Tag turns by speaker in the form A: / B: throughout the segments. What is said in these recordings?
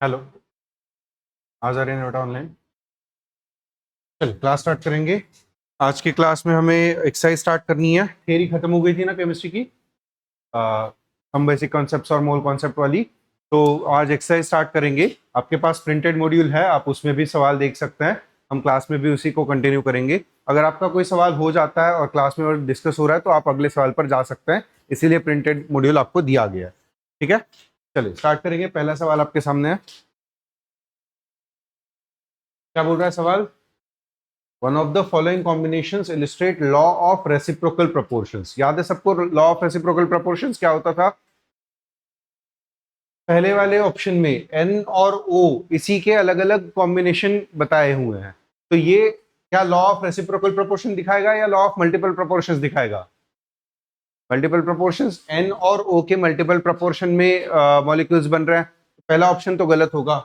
A: Hello, आज आ रहे हैं बेटा ऑनलाइन। चल क्लास स्टार्ट करेंगे। आज की क्लास में हमें एक्सरसाइज स्टार्ट करनी है। थियरी खत्म हो गई थी ना केमिस्ट्री की, हम बेसिक कॉन्सेप्ट्स और मोल कॉन्सेप्ट वाली। तो आज एक्सरसाइज स्टार्ट करेंगे। आपके पास प्रिंटेड मॉड्यूल है, आप उसमें भी सवाल देख सकते हैं। हम क्लास में भी उसी को कंटिन्यू करेंगे। अगर आपका कोई सवाल हो जाता है और क्लास में और डिस्कस हो रहा है तो आप अगले सवाल पर जा सकते हैं, इसीलिए प्रिंटेड मॉड्यूल आपको दिया गया है। ठीक है, चलिए स्टार्ट करेंगे। पहला सवाल आपके सामने है। क्या बोल रहा है सवाल? One of the following combinations illustrate law of reciprocal proportions। याद है सबको law of reciprocal proportions क्या होता था? पहले वाले ऑप्शन में n और o इसी के अलग अलग कॉम्बिनेशन बताए हुए हैं। तो ये क्या लॉ ऑफ रेसिप्रोकल प्रोपोर्शन दिखाएगा या लॉ ऑफ मल्टीपल प्रोपोर्शंस दिखाएगा? मल्टीपल प्रोपोर्शंस, n और o के मल्टीपल प्रोपोर्शन में मॉलिक्यूल्स बन रहे हैं। पहला ऑप्शन तो गलत होगा।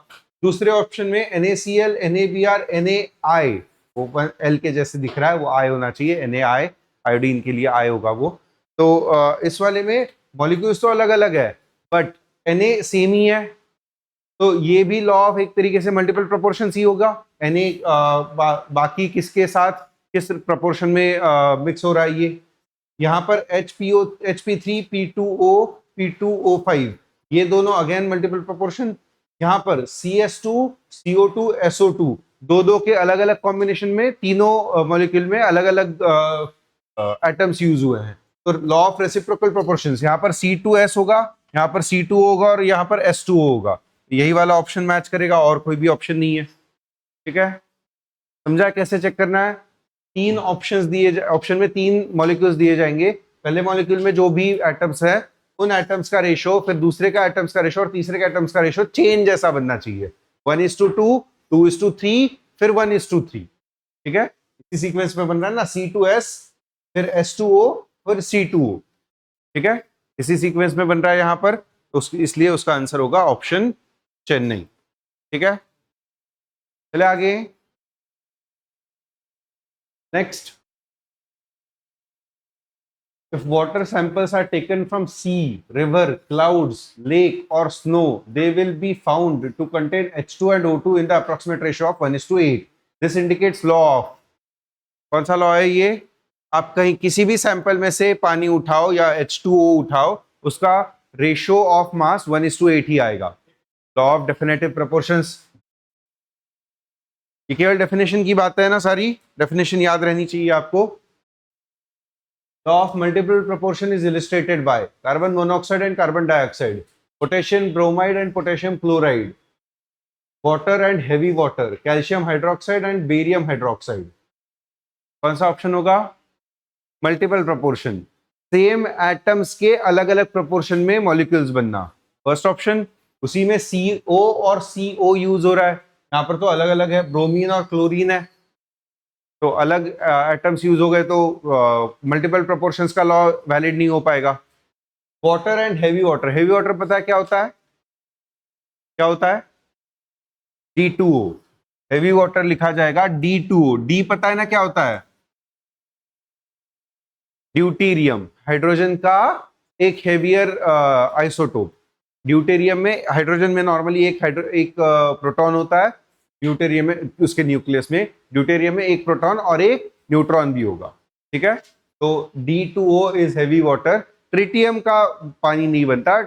A: दूसरे ऑप्शन में NaCl, NaBr, NaI, वो एल के जैसे दिख रहा है, वो आई होना चाहिए। NaI, आयोडीन के लिए आई होगा वो। तो इस वाले में मॉलिक्यूल्स तो अलग अलग है बट Na सेम ही है, तो ये भी लॉ ऑफ एक तरीके से मल्टीपल प्रोपोर्शन ही होगा। Na बाकी किसके साथ किस प्रोपोर्शन में मिक्स हो रहा है ये? यहाँ पर HPO, HP3, P2O, P2O5, ये दोनों अगेन मल्टीपल प्रोपोर्शन। यहाँ पर CS2, CO2, SO2, दो के अलग अलग कॉम्बिनेशन में तीनों मॉलिक्यूल में अलग अलग एटम्स यूज हुए हैं। तो लॉ ऑफ रेसिप्रोकल प्रोपोर्शंस, यहाँ पर C2S होगा, यहाँ पर C2O होगा और यहाँ पर S2O होगा। यही वाला ऑप्शन मैच करेगा, और कोई भी ऑप्शन नहीं है। ठीक है, समझा कैसे चेक करना है? तीन ऑप्शंस दिए, ऑप्शन में तीन मॉलिक्यूल्स दिए जाएंगे। पहले मॉलिक्यूल में जो भी एटम्स है उन एटम्स का रेशो, फिर दूसरे का एटम्स का रेशो और तीसरे का एटम्स का रेशो चेन जैसा बनना चाहिए। 1:2, 2:3, फिर 1:3। ठीक है, इसी सीक्वेंस में बन रहा है ना, C2S, फिर S2O, फिर C2O। ठीक है, इसी सीक्वेंस में बन रहा है यहाँ पर, तो इसलिए उसका आंसर होगा ऑप्शन चेन्नई। ठीक है, चले आगे। Next, if water samples are taken from sea, river, clouds, lake or snow, they will be found to contain H2 and O2 in the approximate ratio of 1:8। this indicates law of, कौन सा law है ये? आप कहीं किसी भी sample में से पानी उठाओ या H2O उठाओ, उसका रेशियो ऑफ मास 1:8 ही आएगा। Law of definitive proportions. ये केवल डेफिनेशन की बात है ना, सारी डेफिनेशन याद रहनी चाहिए आपको। Law of multiple proportion is illustrated by carbon monoxide and carbon dioxide, potassium bromide and potassium chloride, water and heavy water, calcium hydroxide and barium hydroxide। कौन सा ऑप्शन होगा? मल्टीपल प्रोपोर्शन, सेम एटम्स के अलग अलग proportion में molecules बनना। First option, उसी में CO और CO यूज हो रहा है। यहाँ पर तो अलग अलग है, ब्रोमीन और क्लोरीन है, तो अलग एटम्स यूज हो गए तो मल्टीपल प्रोपोर्शंस का लॉ वैलिड नहीं हो पाएगा। Water and heavy water, heavy water पता है क्या होता है? क्या होता है? D2O। हेवी वाटर लिखा जाएगा D2O। डी पता है ना क्या होता है? ड्यूटेरियम, हाइड्रोजन का एक हेवियर आइसोटोप। ड्यूटेरियम में, हाइड्रोजन में नॉर्मली एक प्रोटॉन होता है, ड्यूटेरियम में उसके न्यूक्लियस में, ड्यूटेरियम में एक प्रोटॉन और एक न्यूट्रॉन भी होगा। ठीक है, तो D2O is heavy water. Tritium का पानी नहीं बनता,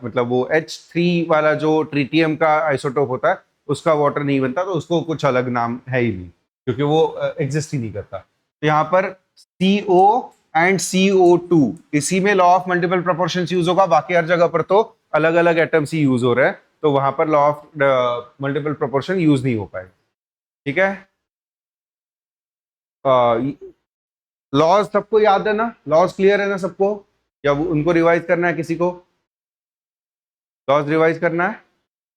A: मतलब वो H3 वाला जो ट्रिटियम का आइसोटोप होता है उसका वाटर नहीं बनता, तो उसको कुछ अलग नाम है ही नहीं, क्योंकि वो एग्जिस्ट ही नहीं करता। तो यहाँ पर CO एंड CO2, इसी में law of multiple proportion use होगा। बाकी हर जगह पर तो अलग अलग एटम्स ही यूज हो रहे हैं, तो वहां पर law of multiple proportion use नहीं हो पाएगा। ठीक है, लॉज सबको याद है ना? लॉज क्लियर है ना सबको, या उनको रिवाइज करना है किसी को? लॉज रिवाइज करना है।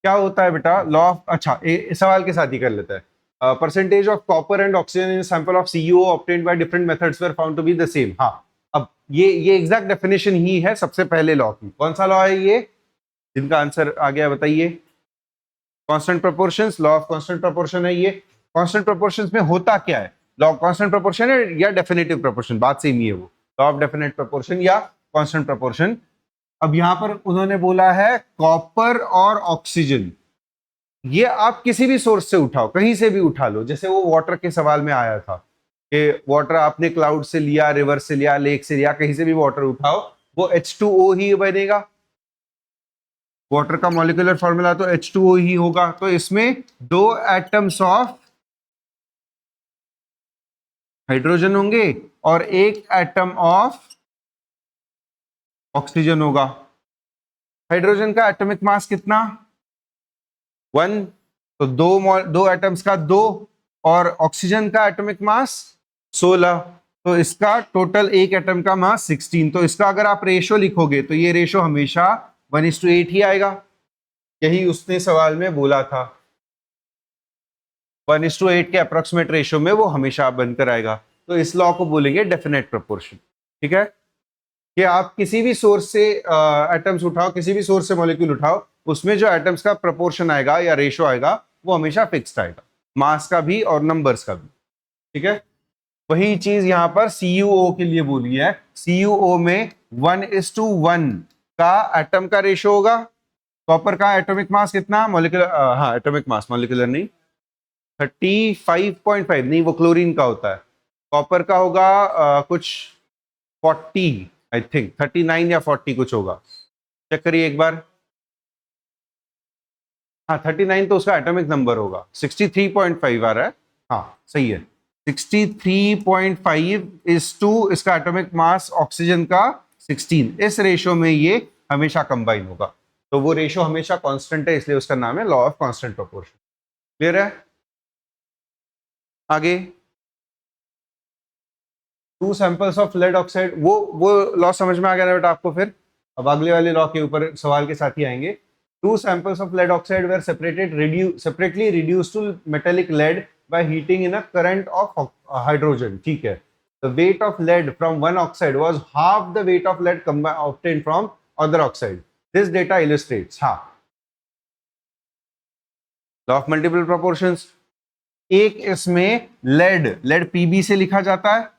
A: क्या होता है बेटा लॉ ऑफ? अच्छा, इस सवाल के साथ ही कर लेते हैं। Percentage of copper and oxygen in sample of CO obtained by different methods were found to be the same. हाँ, अब ये एग्जैक्ट डेफिनेशन ही है सबसे पहले लॉ की। कौन सा लॉ है ये जिनका आंसर आ गया? बताइए। Constant proportions, law of constant proportion है ये। कांस्टेंट प्रोपोर्शंस में होता क्या है? लॉ कांस्टेंट प्रोपोर्शन है या डेफिनेटिव प्रोपोर्शन, बात सेम ही है वो। लॉ ऑफ डेफिनेट प्रोपोर्शन या कांस्टेंट प्रोपोर्शन। अब यहां पर उन्होंने बोला है कॉपर और ऑक्सीजन, ये आप किसी भी सोर्स से उठाओ, कहीं से भी उठा लो, जैसे वो वाटर के सवाल में आया था कि वाटर आपने क्लाउड से लिया, रिवर से लिया, लेक से लिया, कहीं से भी वाटर उठाओ, वो H2O ही बनेगा। वाटर का मॉलिक्यूलर फॉर्मूला तो H2O ही होगा। तो इसमें 2 एटम्स ऑफ हाइड्रोजन होंगे और 1 एटम ऑफ ऑक्सीजन होगा। हाइड्रोजन का एटॉमिक मास कितना? 1, तो दो एटम्स का 2, और ऑक्सीजन का एटॉमिक मास 16, तो इसका टोटल एक एटम का मास 16। तो इसका अगर आप रेशो लिखोगे तो ये रेशो हमेशा 1:8 ही आएगा। यही उसने सवाल में बोला था, 1:8 के अप्रोक्सीमेट रेशो में वो हमेशा बनकर आएगा। तो इस लॉ को बोलेंगे डेफिनेट प्रोपोर्शन। ठीक है, कि आप किसी भी सोर्स से एटम्स उठाओ, किसी भी सोर्स से मॉलिक्यूल उठाओ, उसमें जो एटम्स का प्रोपोर्शन आएगा या रेशो आएगा वो हमेशा फिक्स्ड आएगा, मास का भी और नंबर्स का भी। ठीक है, वही चीज यहां पर CuO के लिए बोली है। CuO में 1:1 का एटम का रेशो होगा। कॉपर का एटॉमिक मास कितना? मॉलिक्यूलर, हाँ एटॉमिक मास, मॉलिक्यूलर नहीं, 35.5, नहीं वो क्लोरीन का होता है। कॉपर का होगा कुछ 40, आई थिंक 39 या 40 कुछ होगा, चेक करिए एक बार। हाँ 39 तो उसका एटॉमिक नंबर होगा। 63.5 आ रहा है, हाँ सही है। 63.5 इज टू इसका एटॉमिक मास ऑक्सीजन का 16। इस रेशो में ये हमेशा कंबाइन होगा, तो वो रेशो हमेशा कांस्टेंट है, इसलिए उसका नाम है law of constant proportion. Clear है? आगे, 2 सैंपल्स ऑफ लेड ऑक्साइड, वो लॉ समझ में आ गया ना बेटा आपको? फिर अब अगले वाले लॉ के ऊपर सवाल के साथ ही आएंगे। 2 samples of lead oxide were separately reduced to metallic lead by heating in a current of hydrogen. ठीक है, the weight of lead from one oxide was half the weight of lead obtained from other oxide. This data illustrates, हाँ, law of multiple proportions। एक इसमें lead Pb से लिखा जाता है,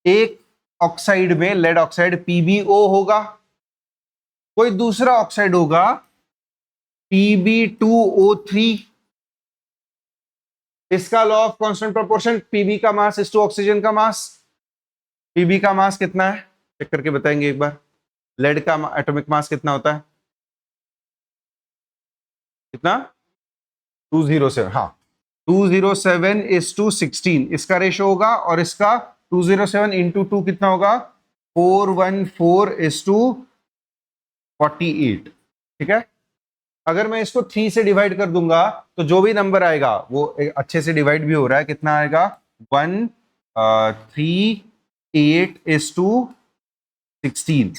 A: एक ऑक्साइड में लेड ऑक्साइड PbO होगा, कोई दूसरा ऑक्साइड होगा Pb2O3। इसका law of constant proportion, Pb का मास इस टू ऑक्सीजन का मास। Pb का मास कितना है चेक करके बताएंगे एक बार। लेड का एटॉमिक मास कितना होता है? कितना? 207, हाँ 207 इज टू 16 इसका रेशो होगा, और इसका 207 इंटू 2 कितना होगा? 414 इज टू 48। ठीक है, अगर मैं इसको 3 से डिवाइड कर दूंगा तो जो भी नंबर आएगा वो अच्छे से डिवाइड भी हो रहा है, कितना आएगा? 138 इज टू 16।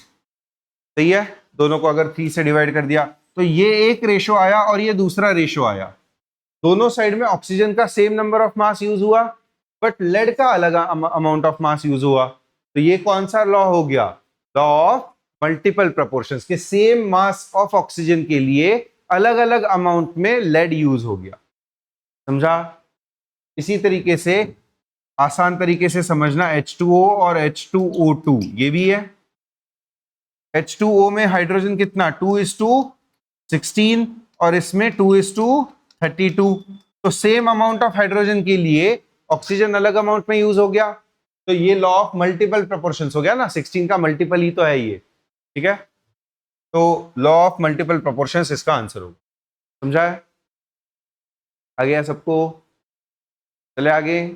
A: सही है, दोनों को अगर 3 से डिवाइड कर दिया तो ये एक रेशो आया और ये दूसरा रेशो आया। दोनों साइड में ऑक्सीजन का same number of mass use हुआ, बट लेड का अलग अमाउंट ऑफ मास यूज हुआ। तो ये कौन सा लॉ हो गया? लॉ ऑफ मल्टीपल प्रोपोर्शंस, के सेम मास ऑफ ऑक्सीजन के लिए अलग अलग अमाउंट में लेड यूज हो गया। समझा? इसी तरीके से आसान तरीके से समझना H2O और H2O2, ये भी है। H2O में हाइड्रोजन कितना? 2:16 और इसमें 2:32। तो सेम अमाउंट ऑफ हाइड्रोजन के लिए ऑक्सीजन अलग अमाउंट में यूज हो गया, तो ये लॉ ऑफ मल्टीपल प्रोपोर्शंस हो गया ना, 16 का मल्टीपल ही तो है ये। ठीक है, तो लॉ ऑफ मल्टीपल प्रोपोर्शंस इसका आंसर होगा। समझा है? आ गया सबको? चले आगे।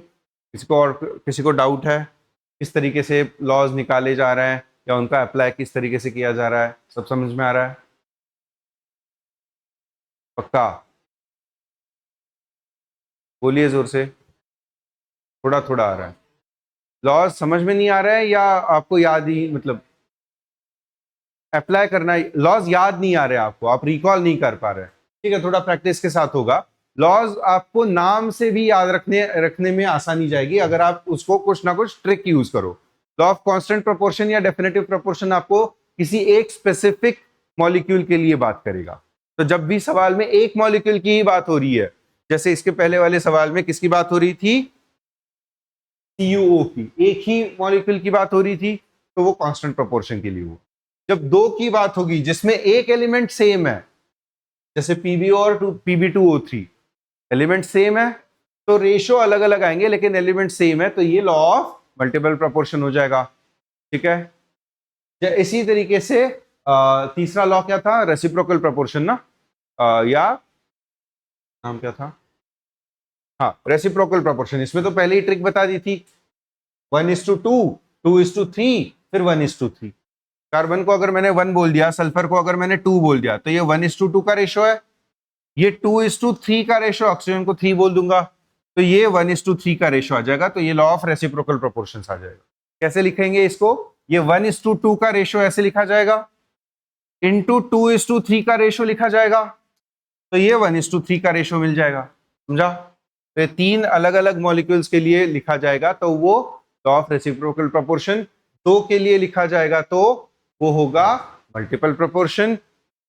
A: किसी को डाउट है किस तरीके से लॉज निकाले जा रहे हैं या उनका अप्लाई किस तरीके से किया जा रहा है? सब समझ में आ रहा है? पक्का? बोलिए जोर से। थोड़ा थोड़ा आ रहा है? लॉज समझ में नहीं आ रहा है या आपको याद ही, मतलब अप्लाई करना, लॉज याद नहीं आ रहे आपको, आप रिकॉल नहीं कर पा रहे? ठीक है, थोड़ा प्रैक्टिस के साथ होगा। लॉज आपको नाम से भी याद रखने में आसानी जाएगी अगर आप उसको कुछ ना कुछ ट्रिक यूज करो। लॉ ऑफ कांस्टेंट प्रोपोर्शन या डेफिनेटिव प्रोपोर्शन आपको किसी एक स्पेसिफिक मॉलिक्यूल के लिए बात करेगा। तो जब भी सवाल में एक मॉलिक्यूल की ही बात हो रही है, जैसे इसके पहले वाले सवाल में किसकी बात हो रही थी? CuO की, एक ही मॉलिक्यूल की बात हो रही थी, तो वो कांस्टेंट प्रोपोर्शन के लिए हो। जब दो की बात होगी जिसमें एक एलिमेंट सेम है, जैसे Pb और Pb2O3 एलिमेंट सेम है तो रेशो अलग अलग आएंगे लेकिन एलिमेंट सेम है, तो ये लॉ ऑफ मल्टीपल प्रोपोर्शन हो जाएगा। ठीक है, इसी तरीके से तीसरा लॉ क्या था, रेसिप्रोकल प्रोपोर्शन ना, या नाम क्या था, हाँ रेसिप्रोकल प्रोपोर्शन। इसमें तो पहले ही ट्रिक बता दी थी, 1:2, 2:3, फिर 1:3। कार्बन को अगर मैंने 1 बोल दिया, सल्फर को अगर मैंने 2 बोल दिया, तो ये 1:2 का रेशो है। ये 2:3 का रेशो, ऑक्सीजन को 3 बोल दूंगा तो ये 1:3 का रेशो आ जाएगा। तो ये लॉ ऑफ रेसिप्रोकल प्रोपोर्शन आ जाएगा। कैसे लिखेंगे इसको, ये 1:2 का रेशो ऐसे लिखा जाएगा, इंटू 2:3 का रेशो लिखा जाएगा, तो ये 1:3 का रेशो मिल जाएगा। समझा? तो ये 3 अलग अलग मॉलिक्यूल्स के लिए लिखा जाएगा तो वो लॉ ऑफ रेसिप्रोकल प्रोपोर्शन। 2 के लिए लिखा जाएगा तो वो होगा मल्टीपल प्रोपोर्शन,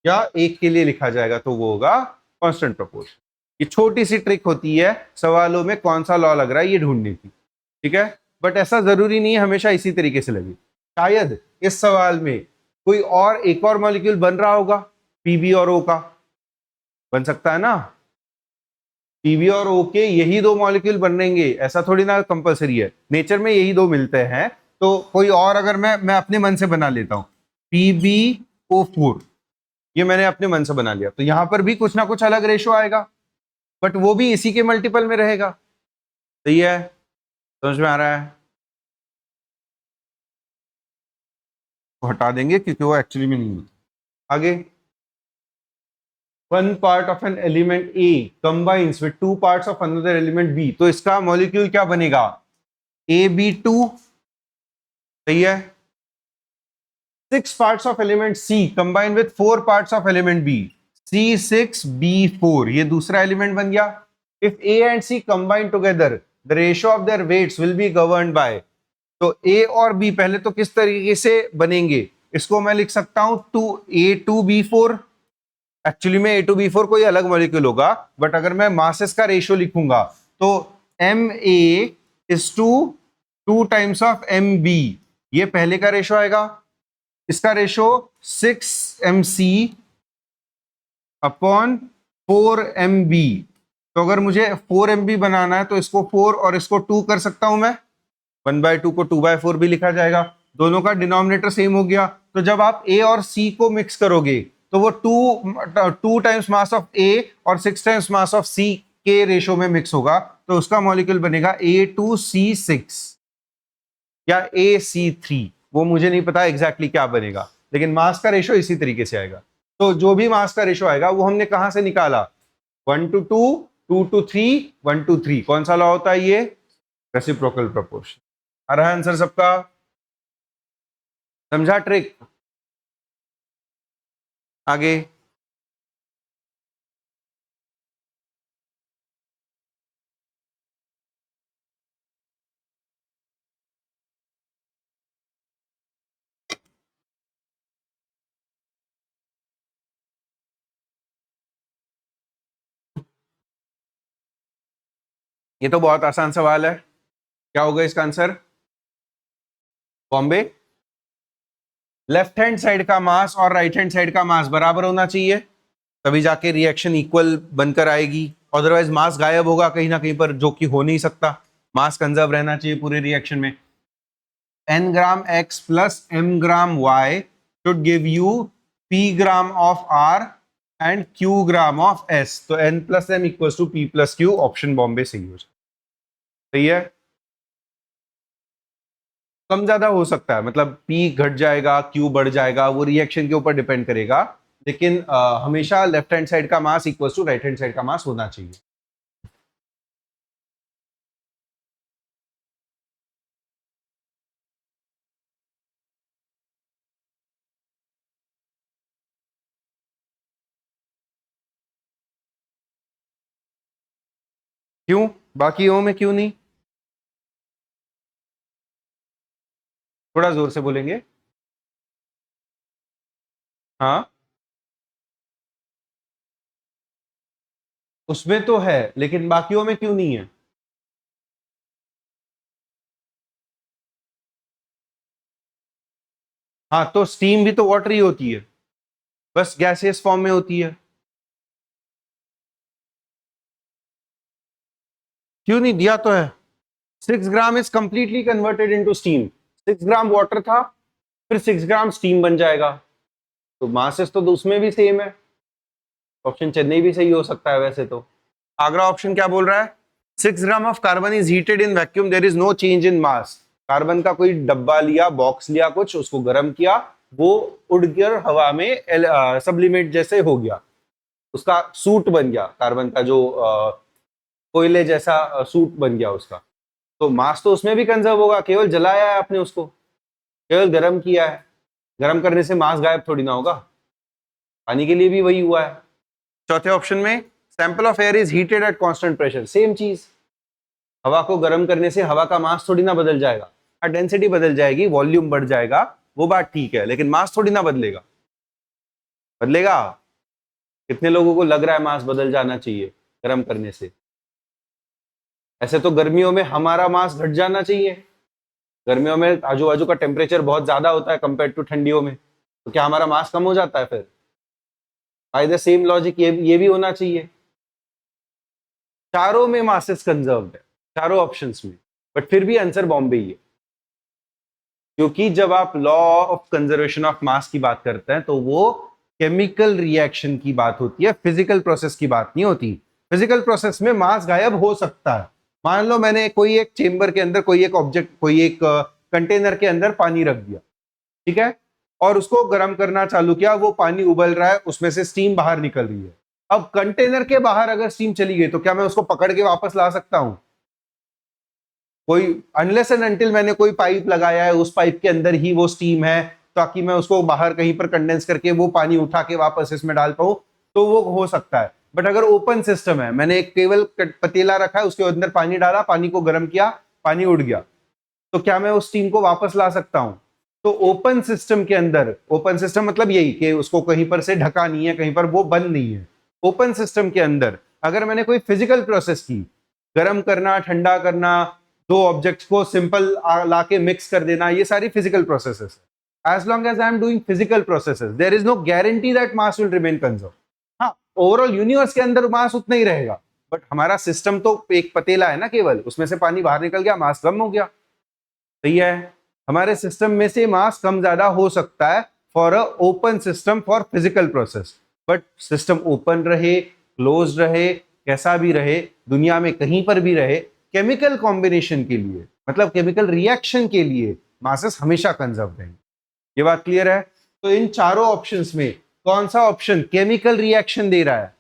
A: या 1 के लिए लिखा जाएगा तो वो होगा कांस्टेंट प्रोपोर्शन। ये छोटी सी ट्रिक होती है सवालों में कौन सा लॉ लग रहा है ये ढूंढने की। ठीक है, बट ऐसा जरूरी नहीं है हमेशा इसी तरीके से लगे। शायद इस सवाल में कोई और एक और मॉलिक्यूल बन रहा होगा, पीबी और ओ का बन सकता है ना, पीबी और ओ के यही 2 मॉलिक्यूल बनेंगे ऐसा थोड़ी ना कंपलसरी है, नेचर में यही 2 मिलते हैं। तो कोई और अगर मैं अपने मन से बना लेता हूं PbO4, ये मैंने अपने मन से बना लिया, तो यहां पर भी कुछ ना कुछ अलग रेशो आएगा, बट वो भी इसी के मल्टीपल में रहेगा। सही है, समझ में आ रहा है? तो हटा देंगे क्योंकि वो एक्चुअली में नहीं होता। आगे, 1 part of an element A combines with 2 parts of another element B, तो इसका मॉलिक्यूल क्या बनेगा, AB2। सही है। 6 parts of element C combine with 4 parts of element B, C6B4, ये दूसरा एलिमेंट बन गया। If A and C combine together, the ratio of their weights will be governed by, तो A और B पहले तो किस तरीके से बनेंगे, इसको मैं लिख सकता हूं A2B4। एक्चुअली में A2B4 कोई अलग मॉलिक्यूल होगा, बट अगर मैं मासेस का रेशियो लिखूंगा तो Ma is to 2 times of Mb, ये पहले का रेशियो आएगा। इसका रेशियो 6mc अपॉन 4mb, तो अगर मुझे 4mb बनाना है तो इसको 4 और इसको 2 कर सकता हूं मैं, 1/2 को 2/4 भी लिखा जाएगा, दोनों का डिनोमिनेटर सेम हो गया। तो जब आप A और C को मिक्स करोगे तो वो 2 टाइम्स मास ऑफ A और 6 टाइम्स मास ऑफ C के रेशो में मिक्स होगा, तो उसका मॉलिक्यूल बनेगा A2C6 या AC3, वो मुझे नहीं पता एग्जैक्टली क्या बनेगा, लेकिन मास का रेशो इसी तरीके से आएगा। तो जो भी मास का रेशो आएगा वो हमने कहां से निकाला, 1:2, 2:3, 1:3। कौन सा लॉ होता है ये, रेसिप्रोकल प्रोपोर्शन। आ रहा है आंसर सबका, समझा ट्रिक? आगे, ये तो बहुत आसान सवाल है, क्या होगा इसका answer, Bombay. Left hand side का मास और राइट हैंड साइड का मास बराबर होना चाहिए, तभी जाके रिएक्शन इक्वल बनकर आएगी, अदरवाइज मास गायब होगा कहीं ना कहीं पर, जो कि हो नहीं सकता। मास कंजर्व रहना चाहिए पूरे रिएक्शन में। n gram x plus m gram y should give you p gram of r and q gram of s, तो n plus m equals to p plus q, option बॉम्बे सही हो जाए। सही है, कम ज्यादा हो सकता है, मतलब P घट जाएगा Q बढ़ जाएगा, वो रिएक्शन के ऊपर डिपेंड करेगा, लेकिन हमेशा लेफ्ट हैंड साइड का mass equal to right hand side का मास होना चाहिए। क्यों, बाकी ओ में क्यों नहीं, थोड़ा जोर से बोलेंगे। हाँ, उसमें तो है लेकिन बाकियों में क्यों नहीं है, हाँ तो स्टीम भी तो वाटर ही होती है, बस गैसियस फॉर्म में होती है। क्यों नहीं दिया? तो है 6 gram is completely converted into steam. 6 gram water था, फिर 6 ग्राम स्टीम बन जाएगा। तो मासेस तो उसमें भी सेम है। ऑप्शन चेन्नई भी सही हो सकता है वैसे तो। आगरा ऑप्शन क्या बोल रहा है? 6 gram of carbon is heated in vacuum, there is no change in mass. Carbon का कोई डब्बा लिया, बॉक्स लिया, कुछ उसको गर्म किया, वो उड़कर हवा में सब्लिमेट जैसे हो गया, उसका सूट बन गया, कार्बन का जो कोयले जैसा सूट बन गया उसका। तो मास तो उसमें भी कंजर्व होगा, केवल जलाया है आपने उसको, केवल गर्म किया है। गर्म करने से मास गायब थोड़ी ना होगा। पानी के लिए भी वही हुआ है। चौथे ऑप्शन में sample of air is heated at constant pressure, same चीज। हवा को गर्म करने से हवा का मास थोड़ी ना बदल जाएगा। डेंसिटी बदल जाएगी, वॉल्यूम बढ़ जाएगा, वो बात ठीक है, लेकिन मास थोड़ी ना बदलेगा। बदलेगा? कितने लोगों को लग रहा है मास बदल जाना चाहिए गर्म करने से? ऐसे तो गर्मियों में हमारा मास घट जाना चाहिए। गर्मियों में आजू बाजू का टेम्परेचर बहुत ज्यादा होता है कंपेयर टू ठंडियों में, तो क्या हमारा मास कम हो जाता है? फिर बाय द सेम लॉजिक ये भी होना चाहिए। चारों में मासेस कंजर्व्ड है, चारों ऑप्शंस में, बट फिर भी आंसर बॉम्बे ही है। क्योंकि जब आप लॉ ऑफ कंजर्वेशन ऑफ मास की बात करते हैं तो वो केमिकल रिएक्शन की बात होती है, फिजिकल प्रोसेस की बात नहीं होती। फिजिकल प्रोसेस में मास गायब हो सकता है। मान लो मैंने कोई एक चेंबर के अंदर कोई एक ऑब्जेक्ट, कोई एक कंटेनर के अंदर पानी रख दिया, ठीक है, और उसको गर्म करना चालू किया, वो पानी उबल रहा है, उसमें से स्टीम बाहर निकल रही है। अब कंटेनर के बाहर अगर स्टीम चली गई तो क्या मैं उसको पकड़ के वापस ला सकता हूं? कोई अनलेस एंड अनटिल मैंने कोई पाइप लगाया है, उस पाइप के अंदर ही वो स्टीम है, ताकि मैं उसको बाहर कहीं पर कंडेंस करके वो पानी उठा के वापस इसमें डाल पाऊं, तो वो हो सकता है। बट अगर ओपन सिस्टम है, मैंने एक केवल पतीला रखा है, उसके अंदर पानी डाला, पानी को गर्म किया, पानी उड़ गया, तो क्या मैं उस स्टीम को वापस ला सकता हूं? तो ओपन सिस्टम के अंदर, ओपन सिस्टम मतलब यही कि उसको कहीं पर से ढका नहीं है, कहीं पर वो बंद नहीं है। ओपन सिस्टम के अंदर अगर मैंने कोई फिजिकल प्रोसेस की, गर्म करना, ठंडा करना, दो ऑब्जेक्ट्स को सिंपल लाके मिक्स कर देना, ये सारी फिजिकल प्रोसेसेस है। As long as I am doing physical processes, there is no guarantee that mass will remain conserve. हाँ, ओवरऑल यूनिवर्स के अंदर मास उतना ही रहेगा, बट हमारा सिस्टम तो एक पतीला है ना, केवल उसमें से पानी बाहर निकल गया, मास कम हो गया। सही है, हमारे सिस्टम में से मास कम ज्यादा हो सकता है for a open system for physical process, but system open रहे, क्लोज रहे, कैसा भी रहे, दुनिया में कहीं पर भी रहे, केमिकल कॉम्बिनेशन के लिए, मतलब केमिकल रिएक्शन के लिए मासेस हमेशा कंजर्व रहेंगे। ये बात क्लियर है? तो इन चारों ऑप्शंस में कौन सा ऑप्शन केमिकल रिएक्शन दे रहा है?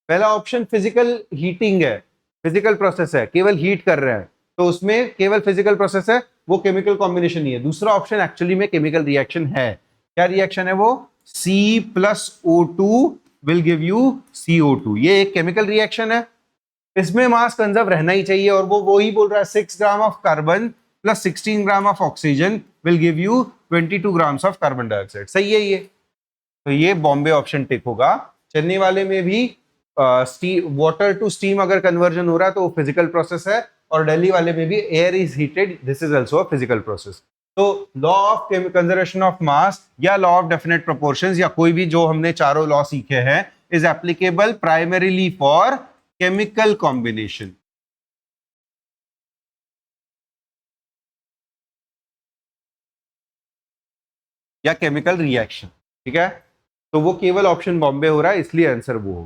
A: पहला ऑप्शन फिजिकल हीटिंग है, फिजिकल प्रोसेस है, केवल हीट कर रहे हैं, तो उसमें केवल फिजिकल प्रोसेस है, वो केमिकल कॉम्बिनेशन नहीं है। दूसरा ऑप्शन एक्चुअली में केमिकल रिएक्शन है। क्या रिएक्शन है वो? C+O2 will give you CO2। ये एक केमिकल रिएक्शन है, इसमें मास कंजर्व रहना ही चाहिए, और वो ही बोल रहा है 6 gram of carbon plus 16 gram of oxygen will give you 22 grams of carbon dioxide. सही है ये? तो ये बॉम्बे ऑप्शन टिक होगा। चेन्नई वाले में भी वाटर टू स्टीम अगर कन्वर्जन हो रहा है तो वो फिजिकल प्रोसेस है, और दिल्ली वाले में भी air is heated, this is also a physical process. तो law of conservation of mass या लॉ ऑफ डेफिनेट प्रोपोर्शंस या कोई भी जो हमने चारों लॉ सीखे हैं is applicable primarily for chemical combination या केमिकल रिएक्शन। ठीक है, तो वो केवल ऑप्शन बॉम्बे हो रहा है, इसलिए आंसर वो हो।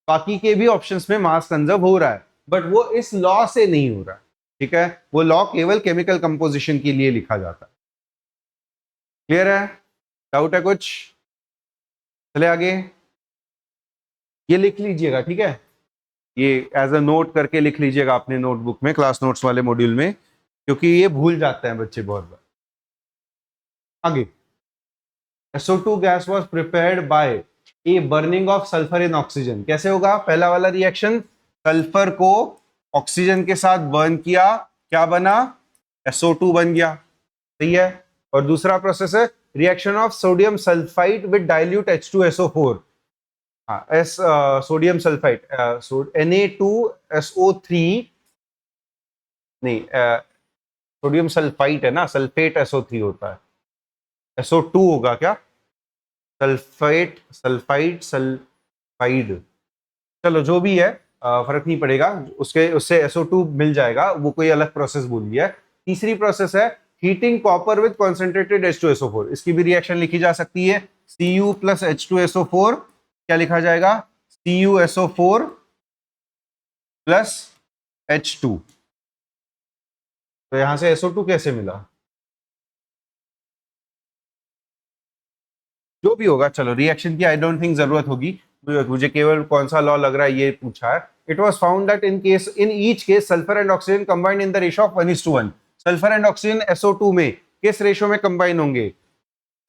A: बाकी के भी ऑप्शंस में मास कंजर्व हो रहा है, बट वो इस लॉ से नहीं हो रहा है। ठीक है, वो लॉ केवल केमिकल कंपोजिशन के लिए लिखा जाता है। क्लियर है? डाउट है कुछ? चले आगे। ये लिख लीजिएगा, ठीक है, ये एज अ नोट करके लिख लीजिएगा अपने नोटबुक में, क्लास नोट्स वाले मॉड्यूल में, क्योंकि ये भूल जाते हैं बच्चे बहुत बार। आगे, SO2 gas was prepared by a burning of sulphur in oxygen. कैसे होगा? पहला वाला रिएक्शन, सल्फर को ऑक्सीजन के साथ बर्न किया, क्या बना? SO2 बन गया। सही है। और दूसरा प्रोसेस है reaction of sodium sulphide with dilute H2SO4। हाँ, सोडियम सल्फाइड, Na2SO3 नहीं, सोडियम सल्फाइड है ना, सल्फेट SO3 होता है, SO2 होगा क्या? सल्फेट, सल्फाइड, सल्फाइड, चलो जो भी है, फर्क नहीं पड़ेगा, उससे SO2 मिल जाएगा, वो कोई अलग प्रोसेस बोल दिया है। तीसरी प्रोसेस है heating copper with concentrated H2SO4। इसकी भी रिएक्शन लिखी जा सकती है, Cu प्लस H2SO4, क्या लिखा जाएगा, CuSO4 प्लस H2। तो यहां से SO2 कैसे मिला, जो भी होगा, चलो रिएक्शन की आई डोंट थिंक जरूरत होगी, मुझे केवल कौन सा लॉ लग रहा है ये पूछा है। It was found that in each case sulphur and oxygen combined in the ratio of 1:1। Sulphur and oxygen SO2 में किस रेशियो में कंबाइन होंगे,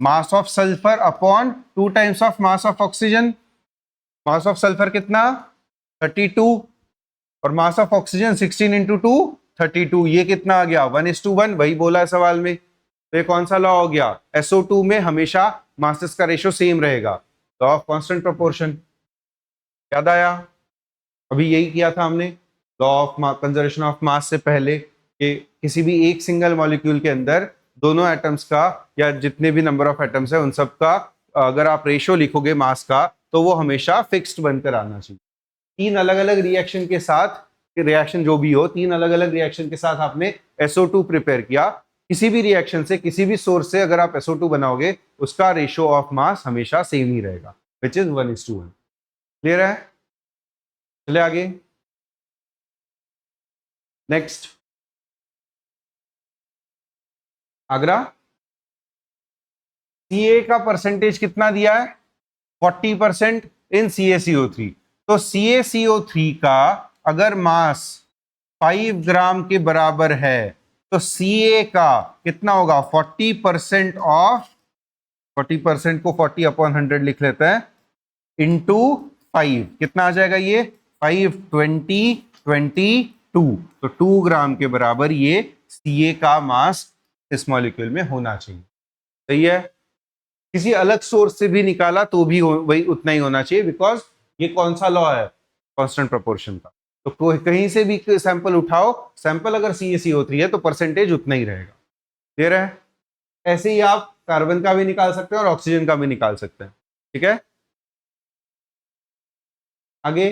A: mass of sulphur upon 2 times of mass of oxygen. Mass of sulphur कितना, 32, और mass of oxygen 16 into 2 32, ये कितना आ गया, 1:1, वही बोला है सवाल में। तो ये कौन सा लॉ हो गया, SO2 में हमेशा मासेस का रेशियो सेम रहेगा, लॉ ऑफ कांस्टेंट प्रोपोर्शन। याद आया, अभी यही किया था हमने लॉ ऑफ कंजर्वेशन ऑफ मास से पहले, कि किसी भी एक सिंगल मॉलिक्यूल के अंदर दोनों एटम्स का या जितने भी नंबर ऑफ एटम्स है उन सब का अगर आप रेशियो लिखोगे मास का, तो वो हमेशा फिक्स्ड बनकर आना चाहिए। 3 अलग अलग रिएक्शन के साथ, रिएक्शन जो भी हो, 3 अलग अलग रिएक्शन के साथ आपने SO2 प्रिपेयर किया, किसी भी रिएक्शन से, किसी भी सोर्स से अगर आप SO2 बनाओगे, उसका रेशियो ऑफ मास हमेशा सेम ही रहेगा, विच इज 1:1। क्लियर है, चले आगे। नेक्स्ट, आगरा, Ca का परसेंटेज कितना दिया है, 40% इन CaCO3। तो CaCO3 का अगर मास 5 ग्राम के बराबर है, तो Ca का कितना होगा, 40% ऑफ, 40% को 40/100 लिख लेते हैं, इंटू 5, कितना आ जाएगा ये, 5, 20, 22, तो 2 ग्राम के बराबर ये Ca का मास इस मॉलिक्यूल में होना चाहिए। सही है, किसी अलग सोर्स से भी निकाला तो भी वही उतना ही होना चाहिए, बिकॉज ये कौन सा लॉ है, कांस्टेंट प्रोपोर्शन का। तो कहीं से भी सैंपल उठाओ, सैंपल अगर CaCO3 है तो परसेंटेज उतना ही रहेगा। क्लियर है, ऐसे ही आप कार्बन का भी निकाल सकते हैं और ऑक्सीजन का भी निकाल सकते हैं। ठीक है, आगे,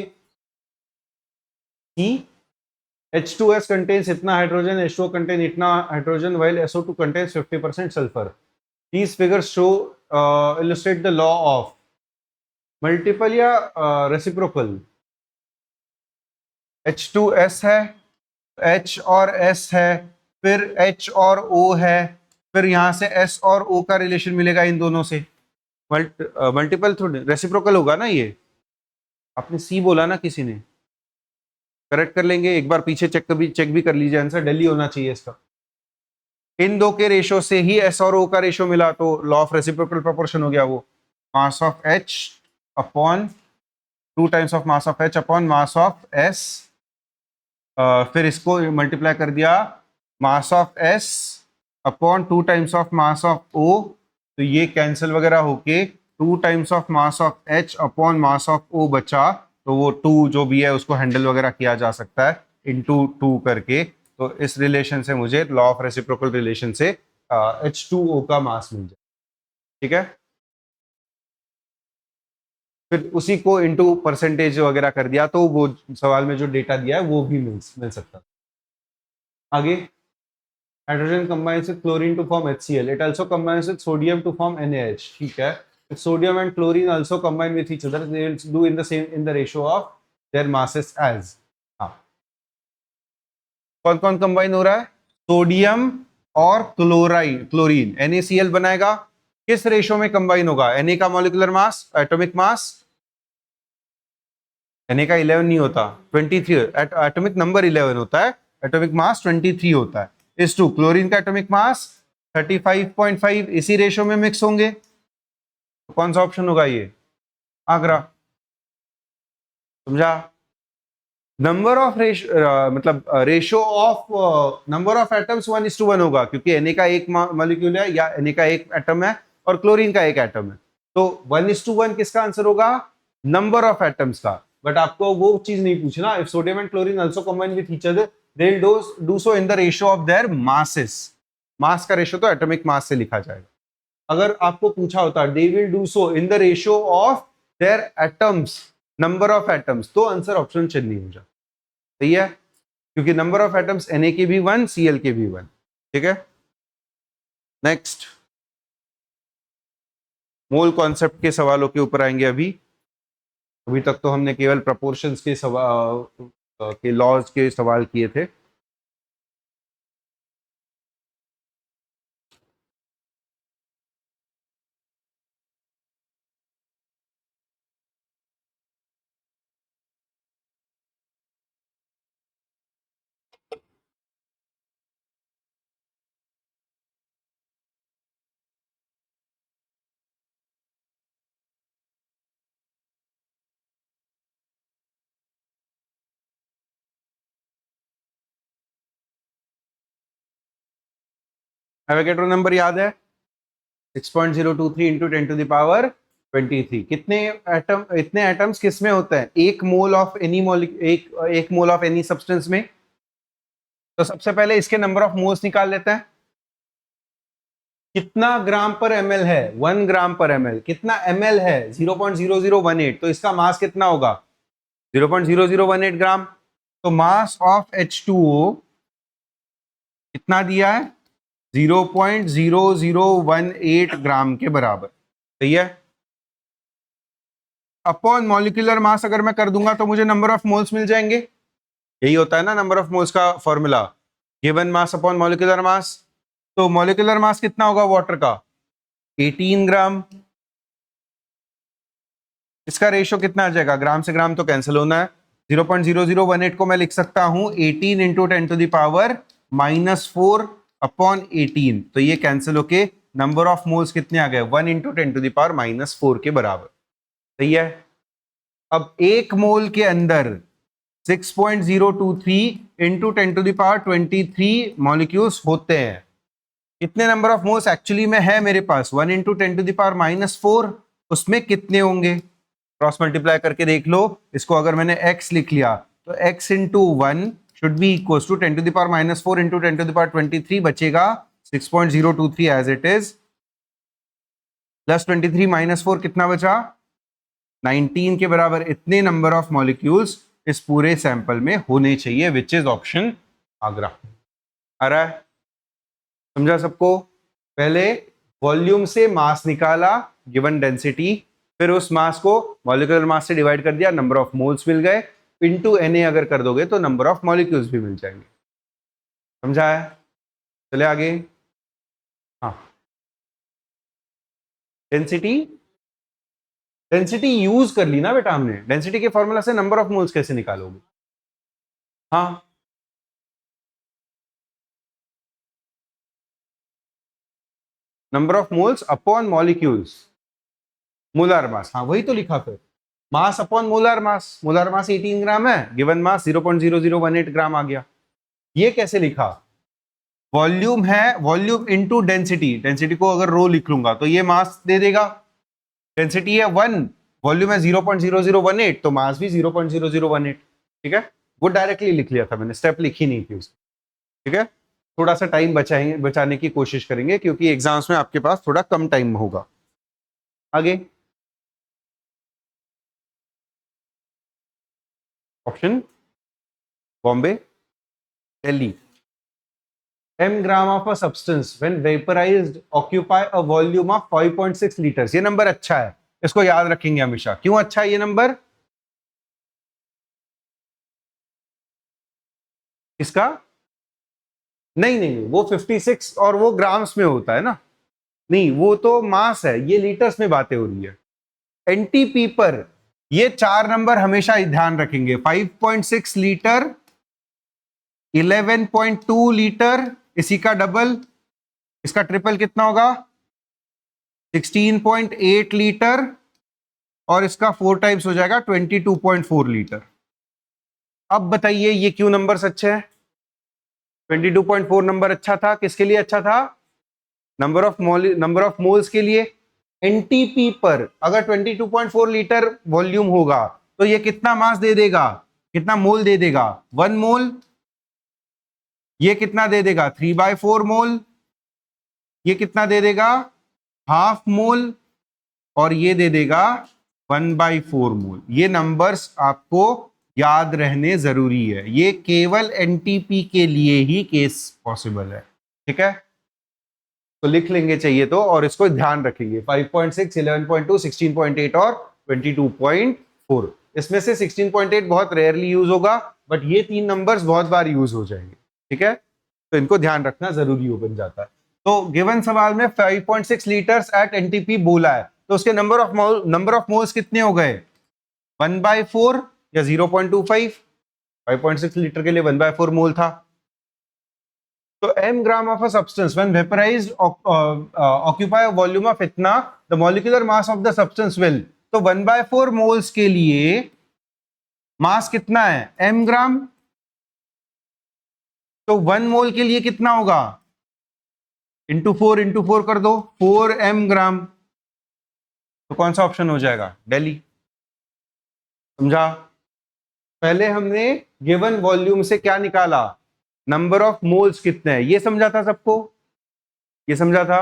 A: H2S contains इतना हाइड्रोजन, H2O contain इतना hydrogen, while SO2 contains 50% sulfur. These figures show illustrate the law of multiple या रेसिप्रोकल। H2S है, H और S है, फिर H और O है, फिर यहां से S और O का रिलेशन मिलेगा इन दोनों से। मल्टीपल थोड़ी, रेसिप्रोकल होगा ना ये, आपने C बोला ना किसी ने, करेक्ट कर लेंगे एक बार, पीछे चेक भी कर लीजिए, आंसर दिल्ली होना चाहिए इसका। इन दो के रेशो से ही S और O का रेशो मिला, तो लॉ ऑफ रेसिप्रोकल प्रोपोर्शन हो गया वो, mass of H upon 2 times of mass of H upon mass of S, फिर इसको मल्टीप्लाई कर दिया, mass of S upon 2 times of mass of O, तो ये कैंसिल वगैरह होके 2 times of mass of H upon mass of O बचा, तो वो 2 जो भी है उसको हैंडल वगैरह किया जा सकता है इनटू 2 करके। तो इस रिलेशन से मुझे लॉ ऑफ रेसिप्रोकल रिलेशन से H2O का मास मिल जाए। ठीक है, फिर उसी को इनटू परसेंटेज वगैरह कर दिया, तो वो सवाल में जो डेटा दिया है वो भी मिल सकता है। आगे, hydrogen combines with chlorine to form HCl. It also combines with sodium to form NaH. ठीक है, if sodium and chlorine also combine with each other, they will do in the ratio of their masses as. हाँ, कौन कौन combine हो रहा है, sodium और chlorine NaCl बनाएगा, किस रेशो में कंबाइन होगा, Na का molecular mass, atomic mass, Na का 11 नहीं होता, 23, एटॉमिक नंबर 11 होता है, एटॉमिक मास 23 होता है, इस टू क्लोरीन का एटॉमिक मास 35.5, इसी रेशो में मिक्स होंगे, तो कौन सा ऑप्शन होगा ये, आगरा। समझा, नंबर ऑफ मतलब ratio of number of atoms 1:1 होगा, क्योंकि Na का एक मॉलिक्यूल है या Na का एक एटम है और क्लोरीन का एक एटम है, तो 1:1 किसका आंसर होगा, नंबर ऑफ एटम्स का। बट आपको वो चीज नहीं पूछना, if sodium and chlorine also combine with each other, they will do so in the ratio of their masses. Mass का रेशियो तो एटॉमिक मास से लिखा जाएगा। अगर आपको पूछा होता दे will do so in the ratio of there atoms, number of atoms, तो आंसर ऑप्शन चेन्नई हो जाता। सही है, क्योंकि नंबर ऑफ एटम्स Na के भी 1, Cl के भी 1। ठीक है, नेक्स्ट मोल कॉन्सेप्ट के सवालों के ऊपर आएंगे। अभी तक तो हमने केवल प्रपोर्शंस के सवाल के लॉज के सवाल किए थे। एवोगैड्रो नंबर याद है 6.023 इंटू 10 टू द पावर 23। कितने एटम, इतने एटम्स किस में होते हैं? एक मोल ऑफ एनी एक मोल ऑफ एनी सब्सटेंस में। तो सबसे पहले इसके नंबर ऑफ मोल्स निकाल लेते हैं। कितना ग्राम पर ml है? 1 ग्राम पर ml। कितना ml है? 0.0018। तो इसका मास कितना होगा? 0.0018 ग्राम। तो मास ऑफ H2O कितना दिया है? 0.0018 ग्राम के बराबर। सही है। अपॉन मॉलिक्यूलर मास अगर मैं कर दूंगा तो मुझे नंबर ऑफ मोल्स मिल जाएंगे। यही होता है ना नंबर ऑफ मोल्स का formula, given mass upon molecular मास। तो मॉलिक्यूलर मास कितना होगा वाटर का? 18 ग्राम। इसका रेशियो कितना आ जाएगा? ग्राम से ग्राम तो कैंसिल होना है। 0.0018 को मैं लिख सकता हूं 18 into 10 to the power -4 upon 18। तो ये कैंसिल होके नंबर ऑफ मोल्स कितने आ गए? 1 इंटू 10 टू द पावर -4 के बराबर। सही है। अब एक मोल के अंदर 6.023 into 10 to the power 23 molecules होते हैं। कितने नंबर ऑफ मोल्स एक्चुअली में है मेरे पास? 1 इंटू 10 टू द पावर -4। उसमें कितने होंगे? क्रॉस मल्टीप्लाई करके देख लो। इसको अगर मैंने x लिख लिया तो x into 1 should be equal to 10 to the power -4 into 10 to the power 23 बचेगा 6.023 एज इट इज, प्लस 23 -4 कितना बचा? 19 के बराबर। इतने नंबर ऑफ मॉलिक्यूल्स इस पूरे सैंपल में होने चाहिए, विच इज ऑप्शन आगरा। आ रहा है? समझा सबको? पहले वॉल्यूम से मास निकाला गिवन डेंसिटी, फिर उस मास को मॉलिक्यूलर मास से डिवाइड कर दिया, नंबर ऑफ मोल्स मिल गए, इनटू Na अगर कर दोगे तो नंबर ऑफ मॉलिक्यूल्स भी मिल जाएंगे। समझा है? चले आगे। हाँ, डेंसिटी, डेंसिटी यूज कर ली ना बेटा हमने। डेंसिटी के फॉर्मूला से नंबर ऑफ मोल्स कैसे निकालोगे? हाँ, number of moles upon molecules, molar mass. हाँ वही तो लिखा फिर, mass upon molar mass. Molar mass 18 ग्राम है, गिवन मास 0.0018 ग्राम आ गया। ये कैसे लिखा? वॉल्यूम है, वॉल्यूम इनटू डेंसिटी। डेंसिटी को अगर रो लिख लूंगा तो ये मास दे देगा। डेंसिटी है 1, वॉल्यूम है 0.0018, तो मास भी 0.0018। ठीक है, वो डायरेक्टली लिख लिया था मैंने, स्टेप लिखी नहीं थी उसकी। ठीक है, थोड़ा सा टाइम बचाने की कोशिश करेंगे क्योंकि एग्जाम्स में आपके पास थोड़ा कम टाइम होगा। आगे option Bombay, Delhi. m gram of a substance when vaporized occupy a volume of 5.6 liters। ये नंबर अच्छा है, इसको याद रखेंगे हमेशा। क्यों अच्छा है ये नंबर? इसका नहीं नहीं वो 56 और वो ग्राम्स में होता है ना। नहीं वो तो मास है, ये लीटर्स में बातें हो रही है। एनटीपी पर ये 4 नंबर हमेशा ध्यान रखेंगे। 5.6 लीटर, 11.2 लीटर, इसी का डबल, इसका ट्रिपल कितना होगा? 16.8 लीटर, और इसका 4 टाइम्स हो जाएगा 22.4 लीटर। अब बताइए ये क्यों नंबर अच्छे हैं? 22.4 नंबर अच्छा था, किसके लिए अच्छा था? नंबर ऑफ मोल्स के लिए। एनटीपी पर अगर 22.4 लीटर वॉल्यूम होगा तो ये कितना मास दे देगा, कितना मोल दे देगा? 1 मोल। ये कितना दे देगा? 3/4 मोल। ये कितना दे देगा? Half mole. और ये दे देगा 1/4 मोल। ये नंबर्स आपको याद रहने जरूरी है, ये केवल एनटीपी के लिए ही केस पॉसिबल है, ठीक है। तो लिख लेंगे चाहिए तो, और इसको ध्यान रखेंगे 5.6, 11.2, 16.8 और 22.4। इसमें से 16.8 बहुत रेयरली यूज होगा, बट ये तीन नंबर्स बहुत बार यूज हो जाएंगे, ठीक है। तो इनको ध्यान रखना जरूरी हो बन जाता है। तो गिवन सवाल में 5.6 लीटर्स एट एनटीपी बोला है, तो उसके नंबर ऑफ मोल्स कितने हो गए? 1/4 या 0.25। 5.6 लीटर के लिए 1/4 मोल था। तो m gram of a substance when vaporized occupy a volume of इतना, the molecular mass of the substance will. तो 1/4 मोल्स के लिए मास कितना है? m ग्राम। तो 1 मोल के लिए कितना होगा? इंटू 4 कर दो, 4m ग्राम। तो कौन सा ऑप्शन हो जाएगा? दिल्ली। समझा? पहले हमने गिवन वॉल्यूम से क्या निकाला? नंबर ऑफ मोल्स कितने हैं, ये समझा था सबको? ये समझा था?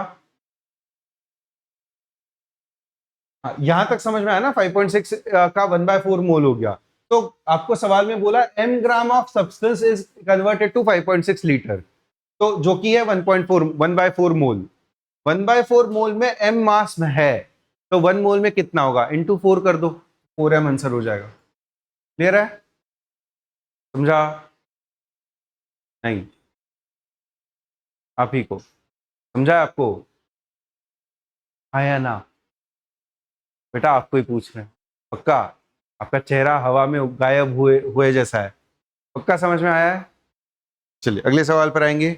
A: यहां तक समझ में आया ना? 5.6 का 1/4 मोल हो गया। तो आपको सवाल में बोला m gram of substance is converted to 5.6 litre, तो जो कि है 1/4 मोल। 1/4 मोल में m मास में है, तो 1 मोल में कितना होगा? इंटू 4 कर दो, 4m आंसर हो जाएगा। क्लियर है? समझा? नहीं, आप ही को समझा? आपको आया ना? बेटा आपको ही पूछ रहे हैं, पक्का? आपका चेहरा हवा में गायब हुए हुए जैसा है, पक्का समझ में आया है? चलिए अगले सवाल पर आएंगे।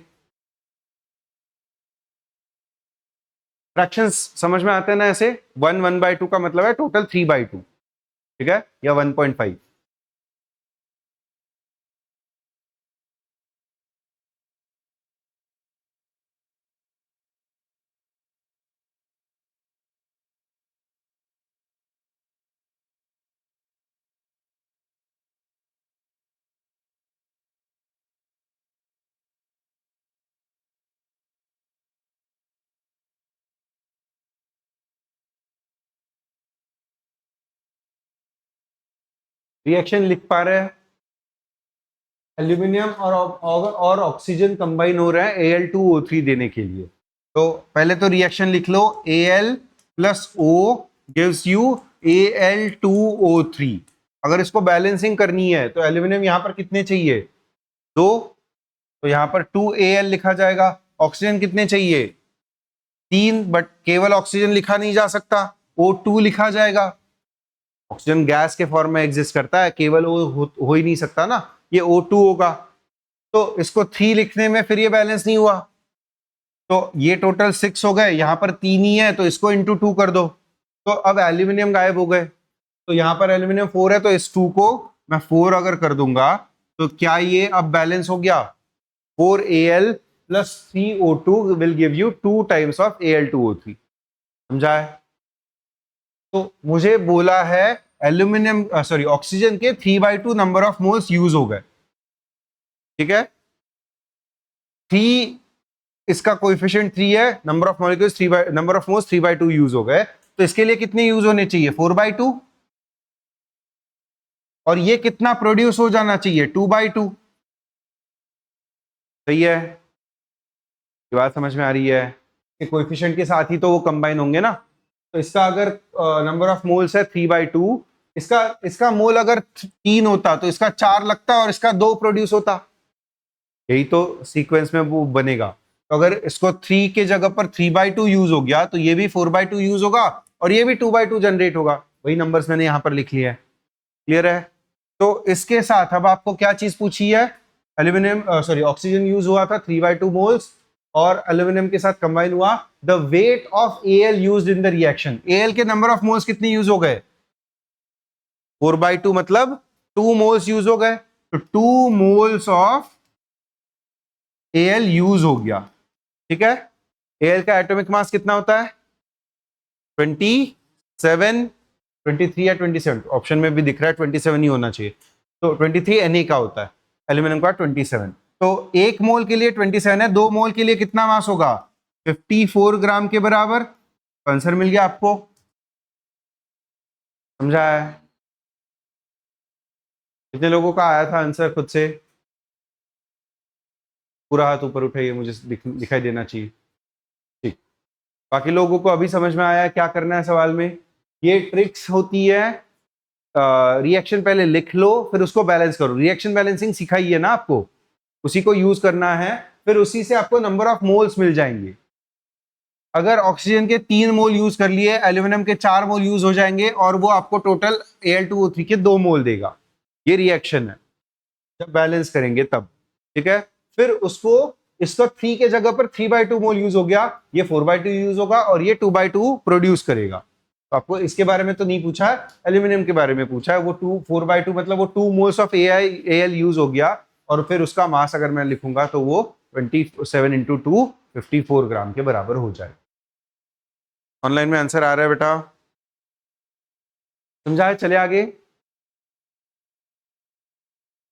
A: फ्रैक्शंस समझ में आते हैं ना ऐसे? 1/2 का मतलब है टोटल 3/2, ठीक है, या 1.5। रिएक्शन लिख पा रहे हैं? एल्यूमिनियम और ऑक्सीजन कंबाइन हो रहा है Al2O3 देने के लिए। तो पहले तो रिएक्शन लिख लो, Al plus O gives you Al2O3। अगर इसको बैलेंसिंग करनी है तो एल्यूमिनियम यहां पर कितने चाहिए? 2, तो यहां पर 2Al लिखा जाएगा। ऑक्सीजन कितने चाहिए? 3, बट केवल ऑक्सीजन लिखा नहीं जा सकता, O2 लिखा जाएगा। ऑक्सीजन गैस के फॉर्म में एग्जिस्ट करता है, केवल वो हो ही नहीं सकता ना, ये O2 होगा। तो इसको 3 लिखने में फिर ये बैलेंस नहीं हुआ, तो ये टोटल 6 हो गए, यहां पर 3 ही है तो इसको इंटू 2 कर दो। तो अब एल्यूमिनियम गायब हो गए, तो यहां पर एल्यूमिनियम 4 है, तो इस 2 को मैं 4 अगर कर दूंगा तो क्या ये अब बैलेंस हो गया? 4Al plus 3O2 will give you 2 times of Al2O3। समझा है? तो मुझे बोला है एल्यूमिनियम सॉरी ऑक्सीजन के 3/2 नंबर ऑफ मोल्स यूज हो गए, ठीक है। 3, इसका कोएफिशिएंट 3 है, number of molecules number of moles 3/2 use हो गए, तो इसके लिए कितने यूज होने चाहिए? 4/2। और ये कितना प्रोड्यूस हो जाना चाहिए? 2/2। सही है? ये बात समझ में आ रही है? कोएफिशिएंट के साथ ही तो वो कंबाइन होंगे ना। तो इसका अगर नंबर ऑफ मोल्स है 3/2, इसका मोल अगर 3 होता तो इसका 4 लगता और इसका 2 प्रोड्यूस होता। यही तो सीक्वेंस में वो बनेगा। तो अगर इसको 3 के जगह पर 3/2 यूज हो गया तो ये भी 4/2 यूज होगा और ये भी 2/2 जनरेट होगा। वही नंबर्स मैंने यहां पर लिख लिया है। क्लियर है? तो इसके साथ अब आपको क्या चीज पूछी है? एल्यूमिनियम सॉरी ऑक्सीजन यूज हुआ था 3/2 मोल्स, और एल्यूमिनियम के साथ कंबाइन हुआ। The weight of Al used in the reaction, Al के नंबर ऑफ मोल्स कितने यूज हो गए? 4/2 मतलब 2 मोल्स यूज हो गए, तो 2 मोल्स ऑफ Al यूज हो गया, ठीक है। Al का एटॉमिक मास कितना होता है? 27, 23 या 27, ऑप्शन में भी दिख रहा है 27 ही होना चाहिए, तो 23 Na का होता है, एल्यूमिनियम का 27। तो 1 मोल के लिए 27 है, 2 मोल के लिए कितना मास होगा? 54 ग्राम के बराबर। आंसर मिल गया आपको। समझा है? कितने लोगों का आया था आंसर खुद से? पूरा हाथ ऊपर उठाइए, मुझे दिखाई देना चाहिए। ठीक, बाकी लोगों को अभी समझ में आया क्या करना है सवाल में? ये ट्रिक्स होती है, रिएक्शन पहले लिख लो फिर उसको बैलेंस करो। रिएक्शन बैलेंसिंग सिखाई है ना आपको, उसी को यूज करना है, फिर उसी से आपको नंबर ऑफ मोल्स मिल जाएंगे। अगर ऑक्सीजन के 3 मोल यूज कर लिए, एल्यूमिनियम के 4 मोल यूज हो जाएंगे और वो आपको टोटल Al2O3 के 2 मोल देगा। ये रिएक्शन है जब बैलेंस करेंगे तब, ठीक है। फिर उसको, इसका 3 के जगह पर 3/2 मोल यूज हो गया, ये 4/2 यूज होगा और ये 2/2 प्रोड्यूस करेगा। तो आपको इसके बारे में तो नहीं पूछा है, एल्यूमिनियम के बारे में पूछा है। वो 4/2 मतलब वो 2 मोल्स ऑफ Al यूज हो गया, और फिर उसका मास अगर मैं लिखूंगा तो वो 27 इंटू 2 54 ग्राम के बराबर हो जाए। ऑनलाइन में आंसर आ रहा है बेटा? समझा है? चले आगे।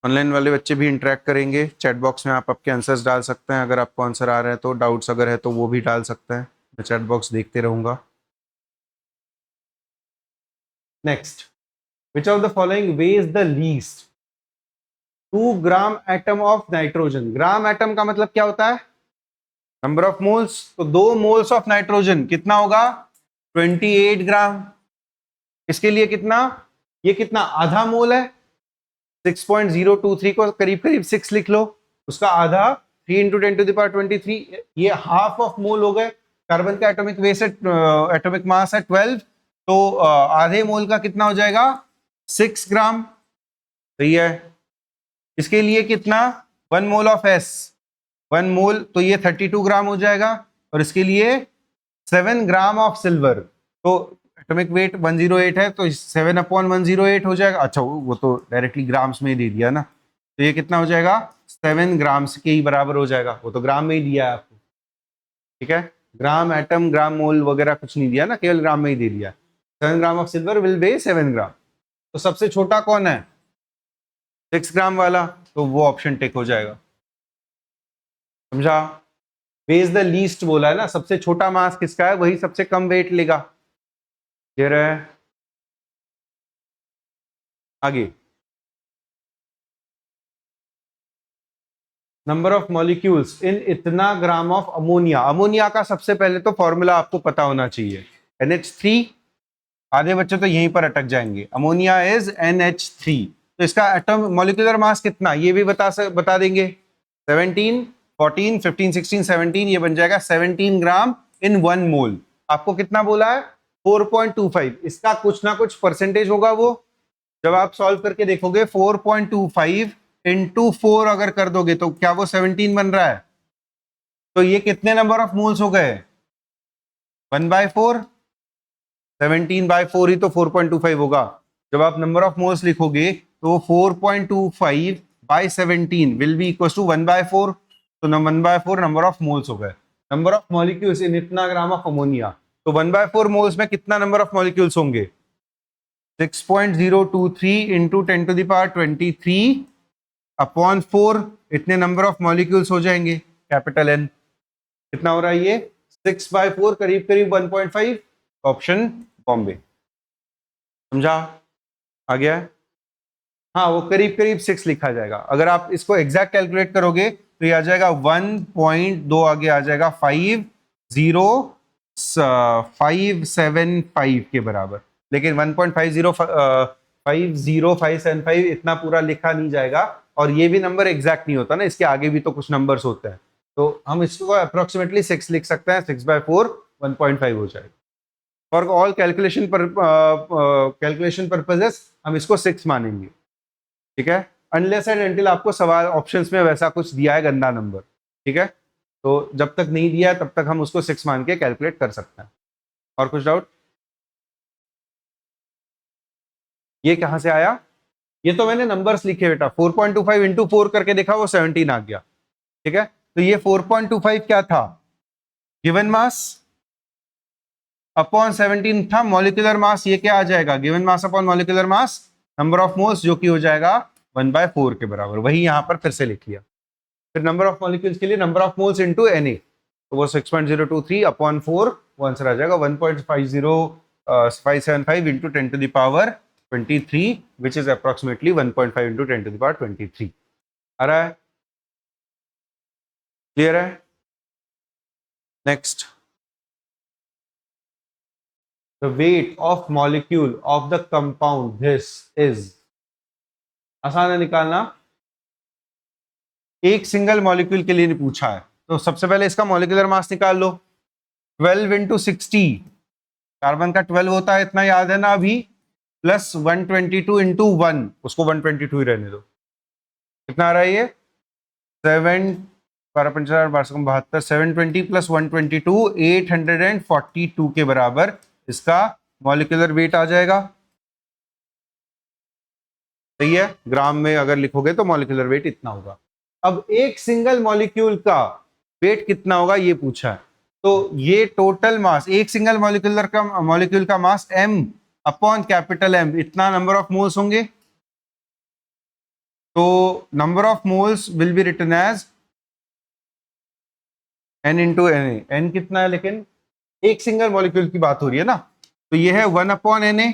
A: ऑनलाइन वाले बच्चे भी इंटरेक्ट करेंगे, चैट बॉक्स में आप आपके आंसर्स डाल सकते हैं। अगर आपको आंसर आ रहा है तो, डाउट्स अगर है तो वो भी डाल सकते हैं, मैं चैट बॉक्स देखते रहूंगा। Next, which of the following veg the least? 2 gram atom of nitrogen. Gram atom का मतलब क्या होता है? Number of moles. तो 2 मोल्स ऑफ नाइट्रोजन कितना होगा? 28 ग्राम। इसके लिए कितना? ये कितना, आधा मोल है। 6.023 को करीब करीब 6 लिख लो, उसका आधा 3 इंटू 10⁻23, ये हाफ ऑफ मोल हो गए। कार्बन का एटॉमिक वेट है, एटॉमिक मास है 12, तो आधे मोल का कितना हो जाएगा? 6 ग्राम। सही है। इसके लिए कितना? 1 मोल ऑफ एस, 1 मोल, तो ये 32 ग्राम हो जाएगा। और इसके लिए 7 ग्राम ऑफ सिल्वर, तो एटॉमिक वेट 108 है, तो 7/108 हो जाएगा। अच्छा, वो तो डायरेक्टली ग्राम्स में ही दे दिया ना, तो ये कितना हो जाएगा? 7 ग्राम्स के ही बराबर हो जाएगा। वो तो ग्राम में ही दिया है आपको, ठीक है। ग्राम एटम, ग्राम मोल वगैरह कुछ नहीं दिया ना, केवल ग्राम में ही दे दिया। 7 ग्राम ऑफ सिल्वर विल बे 7 ग्राम। तो सबसे छोटा कौन है? 6 ग्राम वाला, तो वो ऑप्शन टिक हो जाएगा। समझा? वेज द लीस्ट बोला है ना, सबसे छोटा मास किसका है, वही सबसे कम वेट लेगा। क्लियर है? आगे, नंबर ऑफ मॉलिक्यूल्स इन इतना ग्राम ऑफ अमोनिया। अमोनिया का सबसे पहले तो फॉर्मूला आपको पता होना चाहिए, NH3। आधे बच्चे तो यहीं पर अटक जाएंगे। Ammonia is NH3। तो इसका एटम मॉलिक्यूलर मास कितना, ये भी बता देंगे। 17, 14, 15, 16, 17, ये बन जाएगा 17 ग्राम इन 1 मोल। आपको कितना बोला है? 4.25। इसका कुछ ना कुछ परसेंटेज होगा वो, जब आप सॉल्व करके देखोगे 4.25 इंटू 4 अगर कर दोगे तो क्या वो 17 बन रहा है? तो ये कितने नंबर ऑफ मोल्स हो गए? 1/4। 17/4 ही तो 4.25 होगा। जब आप नंबर ऑफ मोल्स लिखोगे तो 4.25 by 17 will be equal to 1/4। तो 1/4 नंबर ऑफ मोल्स हो गए। नंबर ऑफ मॉलिक्यूल्स इन इतना ग्राम ऑफ अमोनिया, तो 1/4 मोल्स में कितना नंबर ऑफ मॉलिक्यूल्स होंगे? 6.023 इंटू 10⁻23 अपॉन 4, इतने नंबर ऑफ मॉलिक्यूल्स हो जाएंगे, कैपिटल N। कितना हो रहा है ये? 6/4, करीब करीब 1.5, ऑप्शन बॉम्बे। समझा? आ गया? हाँ, वो करीब करीब 6 लिखा जाएगा। अगर आप इसको एग्जैक्ट कैलकुलेट करोगे तो ये आ जाएगा 1.2, आगे आ जाएगा 50575 के बराबर। लेकिन 1.5050575 इतना पूरा लिखा नहीं जाएगा, और ये भी नंबर एग्जैक्ट नहीं होता ना, इसके आगे भी तो कुछ नंबर्स होते हैं। तो हम इसको अप्रोक्सीमेटली 6 लिख सकते हैं। 6/4 1.5 हो जाएगा। फॉर ऑल कैलकुलेशन पर्पजेस हम इसको 6 मानेंगे, ठीक है। अनलेस एंड अनटिल आपको सवाल ऑप्शंस में वैसा कुछ दिया है गंदा नंबर, ठीक है। तो जब तक नहीं दिया है तब तक हम उसको 6 मान के कैलकुलेट कर सकते हैं। और कुछ डाउट? ये कहां से आया? ये तो मैंने नंबर्स लिखे बेटा, 4.25 इंटू 4 करके देखा, वो 17 आ गया, ठीक है। तो ये 4.25 क्या था? गिवन मास अपॉन 17 था मॉलिक्यूलर मास। ये क्या आ जाएगा? Given mass upon molecular mass, number of moles, जो कि हो जाएगा 1/4 के बराबर। वही यहां पर फिर से लिख लिया। फिर नंबर ऑफ मॉलिक्यूल्स के लिए number of moles into Na, तो वो 6.023 अपॉन 4, वो आंसर आ जाएगा 1.50 575 into 10 to the power 23 which is approximately 1.5 into 10 to the power 23 आ रहा है, क्लियर है? Next, the weight of molecule of the compound this is, आसान है निकालना, एक सिंगल मॉलिक्यूल के लिए पूछा है तो सबसे पहले इसका मॉलिक्यूलर मास निकाल लो, 12 into 60, कार्बन का 12 होता है इतना याद है ना अभी, प्लस 122 into 1, उसको 122 ही रहने दो, कितना आ रहा है ये 720 प्लस 122 842 के बराबर इसका मॉलिक्यूलर वेट आ जाएगा, सही है? ग्राम में अगर लिखोगे तो मॉलिक्यूलर वेट इतना होगा। अब एक सिंगल मॉलिक्यूल का वेट कितना होगा ये पूछा है, तो ये टोटल मास, एक सिंगल मॉलिक्यूल का mass m upon capital M, इतना नंबर ऑफ मोल्स होंगे, तो number of moles will be written as n into Na, n कितना है, लेकिन एक सिंगल मॉलिक्यूल की बात हो रही है ना, तो ये है 1 अपॉन Na,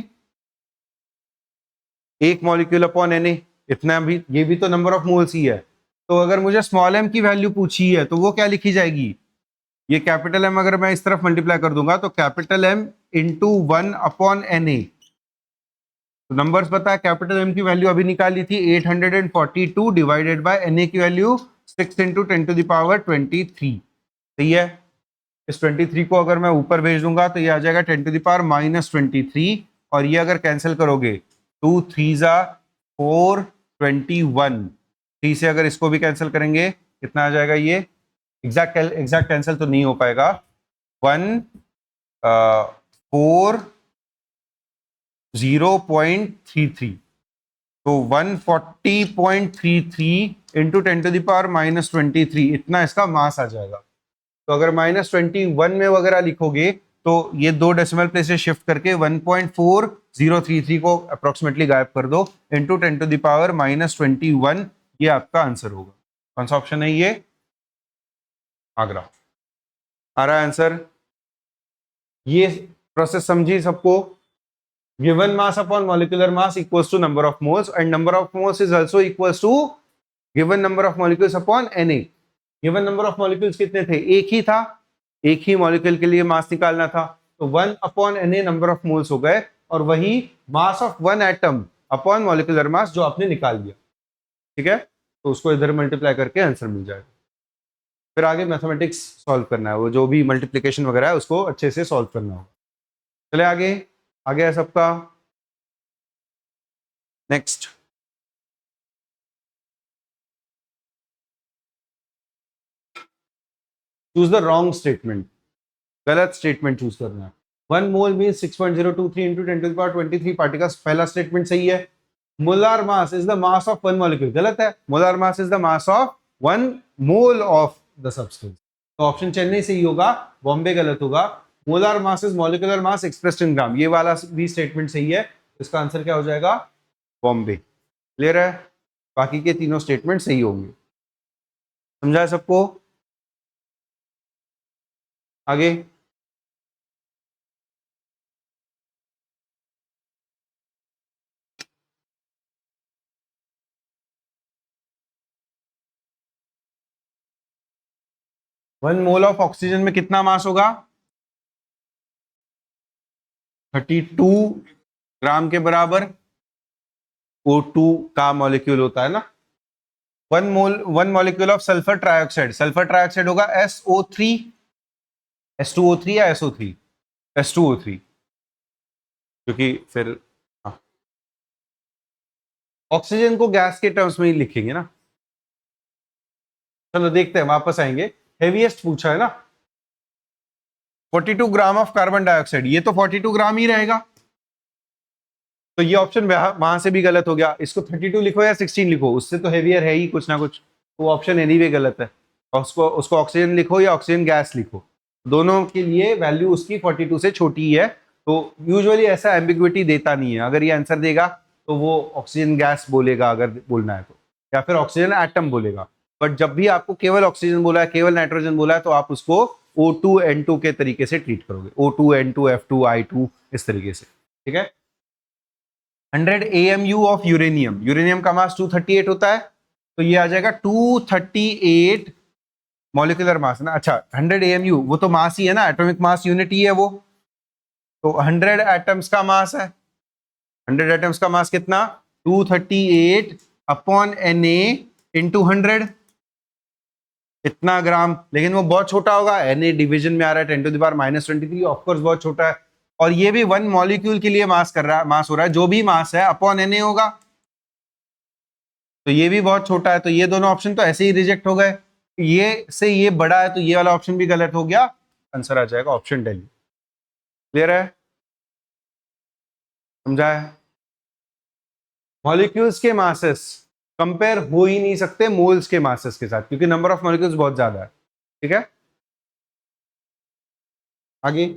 A: एक मॉलिक्यूल अपॉन Na, इतना भी, ये भी तो नंबर ऑफ मोल्स ही है, तो अगर मुझे स्मॉल m की वैल्यू पूछी है तो वो क्या लिखी जाएगी, ये कैपिटल M अगर मैं इस तरफ मल्टीप्लाई कर दूंगा तो capital M into 1 upon Na, तो नंबर्स पता है, कैपिटल M की वैल्यू अभी निकाली थी 842 डिवाइडेड बाय Na की value 6 into 10 to the power 23, सही है? इस 23 को अगर मैं ऊपर भेज दूंगा तो ये आ जाएगा 10 टू द पावर -23, और ये अगर कैंसिल करोगे 2 3 जा 4 21, 3 से अगर इसको भी कैंसिल करेंगे कितना आ जाएगा, ये एग्जैक्ट कैंसिल तो नहीं हो पाएगा, 1 4 0.33, तो 140.33 इंटू 10 टू द पावर -23, इतना इसका मास आ जाएगा। तो अगर -21 में वगैरह लिखोगे तो ये दो डेसिमल प्लेसेस शिफ्ट करके 1.4033 को अप्रोक्सीमेटली गायब कर दो, इंटू 10 टू द पावर -21, ये आपका आंसर होगा। कौन सा ऑप्शन है ये? आगरा। आ रहा है आंसर? ये प्रोसेस समझी सबको? Given mass upon molecular mass equals to number of moles, and number of moles is also equals to given number of molecules upon Na। Given number of molecules कितने थे? एक ही था, एक ही मॉलिक्यूल के लिए मास निकालना था, तो 1 upon Na number of moles हो गए, और वही मास of one atom upon molecular मास जो आपने निकाल लिया, ठीक है? तो उसको इधर मल्टीप्लाई करके आंसर मिल जाएगा। फिर आगे मैथमेटिक्स सॉल्व करना है, वो जो भी मल्टीप्लिकेशन वगैरह है उसको अच्छे से सॉल्व करना होगा। चले आगे है सबका। Next, choose the wrong statement, गलत स्टेटमेंट चूज करना है। 1 mole means 6.023 into 10 to the power 23 particles, पहला स्टेटमेंट सही है। Molar mass is the mass of one molecule, गलत है, molar mass is the mass of 1 mole of the substance, तो option Chennai सही होगा, बॉम्बे गलत होगा। Molar mass is molecular mass expressed in gram, ये वाला भी स्टेटमेंट सही है, इसका आंसर क्या हो जाएगा? बॉम्बे। क्लियर है? बाकी के तीनों स्टेटमेंट सही होंगे। समझा सबको? आगे, वन मोल ऑफ ऑक्सीजन में कितना मास होगा? 32 ग्राम के बराबर O2 का मॉलिक्यूल होता है ना। One molecule of sulphur trioxide होगा SO3, S2O3 या SO3, S2O3, क्योंकि फिर ऑक्सीजन को गैस के टर्म्स में ही लिखेंगे ना। चलो देखते हैं, वापस आएंगे। हेवीएस्ट पूछा है ना, 42 ग्राम ऑफ कार्बन डाइऑक्साइड, ये तो 42 ग्राम ही रहेगा, तो ये ऑप्शन वहां से भी गलत हो गया। इसको 32 लिखो या 16 लिखो, उससे तो हेवियर है ही कुछ ना कुछ, तो ऑप्शन एनीवे गलत है। और उसको ऑक्सीजन लिखो या ऑक्सीजन गैस लिखो, दोनों के लिए वैल्यू उसकी 42 से छोटी है, तो यूजुअली ऐसा एम्बिग्विटी देता नहीं है। अगर ये आंसर देगा तो वो ऑक्सीजन गैस बोलेगा अगर बोलना है तो, या फिर ऑक्सीजन एटम बोलेगा, बट जब भी आपको केवल ऑक्सीजन बोला है, केवल नाइट्रोजन बोला है, तो आप उसको O2N2 के तरीके से ट्रीट करोगे, O2N2 F2 I2 इस तरीके से, ठीक है। 100 AMU ऑफ यूरेनियम, यूरेनियम का मास 238 होता है, तो ये आ जाएगा 238 मॉलिक्यूलर मास ना। अच्छा 100 AMU वो तो मास ही है ना, एटॉमिक मास यूनिट ही है वो, तो 100 एटम्स का मास है, 100 एटम्स का मास कितना 238 अपॉन Na इंटू 100, इतना ग्राम। लेकिन वो बहुत छोटा होगा, Na डिवीजन में आ रहा है 10 टू द पावर -23, ऑफकोर्स बहुत छोटा है। और ये भी 1 मॉलिक्यूल के लिए मास कर रहा है, मास हो रहा है, जो भी मास है अपॉन Na होगा, तो ये भी बहुत छोटा है, तो ये दोनों ऑप्शन तो ऐसे ही रिजेक्ट हो गए। ये से ये बड़ा है तो ये वाला ऑप्शन भी गलत हो गया, आंसर आ जाएगा ऑप्शन दिल्ली। क्लियर है, समझा है। मॉलिक्यूल्स के मासेस कंपेयर हो ही नहीं सकते मोल्स के मासेस के साथ, क्योंकि नंबर ऑफ मॉलिक्यूल्स बहुत ज्यादा है, ठीक है। आगे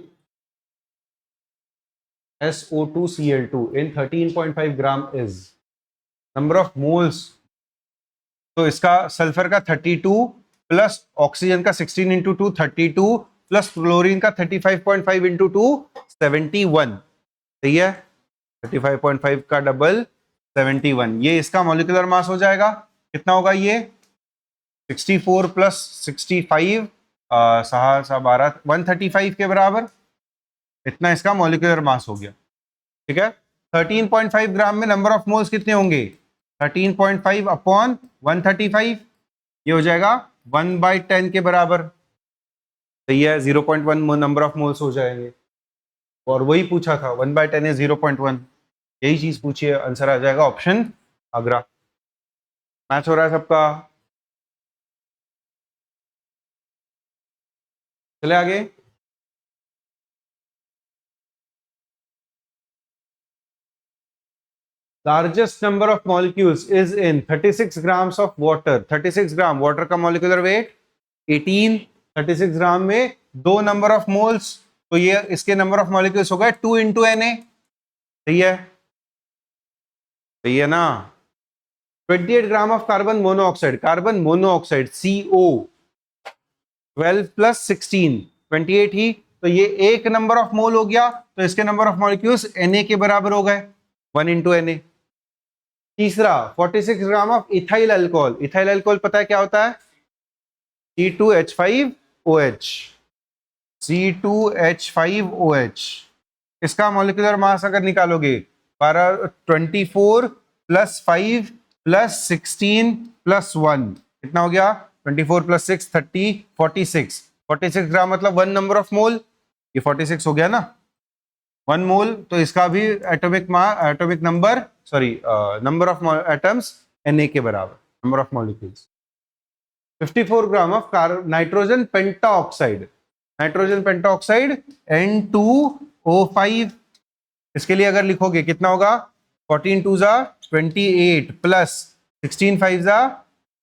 A: SO2Cl2 in 13.5 gram is number of moles, तो इसका सल्फर का 32 प्लस ऑक्सीजन का 16 इंटू 2 32 प्लस क्लोरीन का 35.5 इंटू 2 71, सही है। 35.5 का डबल 71, ये इसका मॉलिक्यूलर मास हो जाएगा, कितना होगा ये 64 प्लस 65 12 135 के बराबर, इतना इसका मॉलिक्यूलर मास हो गया, ठीक है। 13.5 ग्राम में नंबर ऑफ मोल्स कितने होंगे 13.5 अपॉन 135, ये हो जाएगा 1/10 के बराबर, सही है। 0.1 नंबर ऑफ मोल्स हो जाएंगे, और वही पूछा था 1/10 is 0.1, यही चीज पूछी है, आंसर आ जाएगा ऑप्शन आगरा। मैच हो रहा है सबका, चले आगे। Largest number of molecules is in 36 grams of water, 36 gram water का मॉलिक्यूलर वेट 18, 36 ग्राम में 2 नंबर ऑफ मोल्स, तो ये इसके नंबर ऑफ मॉलिक्यूल्स हो गए 2 इंटू Na, सही है, सही है ना। 28 ग्राम of carbon monoxide, carbon monoxide CO 12 plus 16 28 ही, तो ये एक नंबर ऑफ मोल हो गया, तो इसके नंबर ऑफ मॉलिक्यूल्स Na के बराबर हो गए 1 इंटू Na। तीसरा 46 gram of ethyl alcohol, ethyl alcohol पता है क्या होता है C2H5OH, C2H5OH, इसका मॉलिक्यूलर मास अगर निकालोगे 24 प्लस 5 प्लस 16 प्लस 1, कितना हो गया 24 प्लस 6 30 46, 46 ग्राम मतलब 1 नंबर ऑफ मोल, ये 46 हो गया ना 1 मोल, तो इसका भी atomic number sorry number of atoms Na के बराबर, number of molecules. 54 gram of nitrogen pentoxide, nitrogen pentoxide N2O5, इसके लिए अगर लिखोगे कितना होगा 14 2 जा 28 प्लस 16 5 जा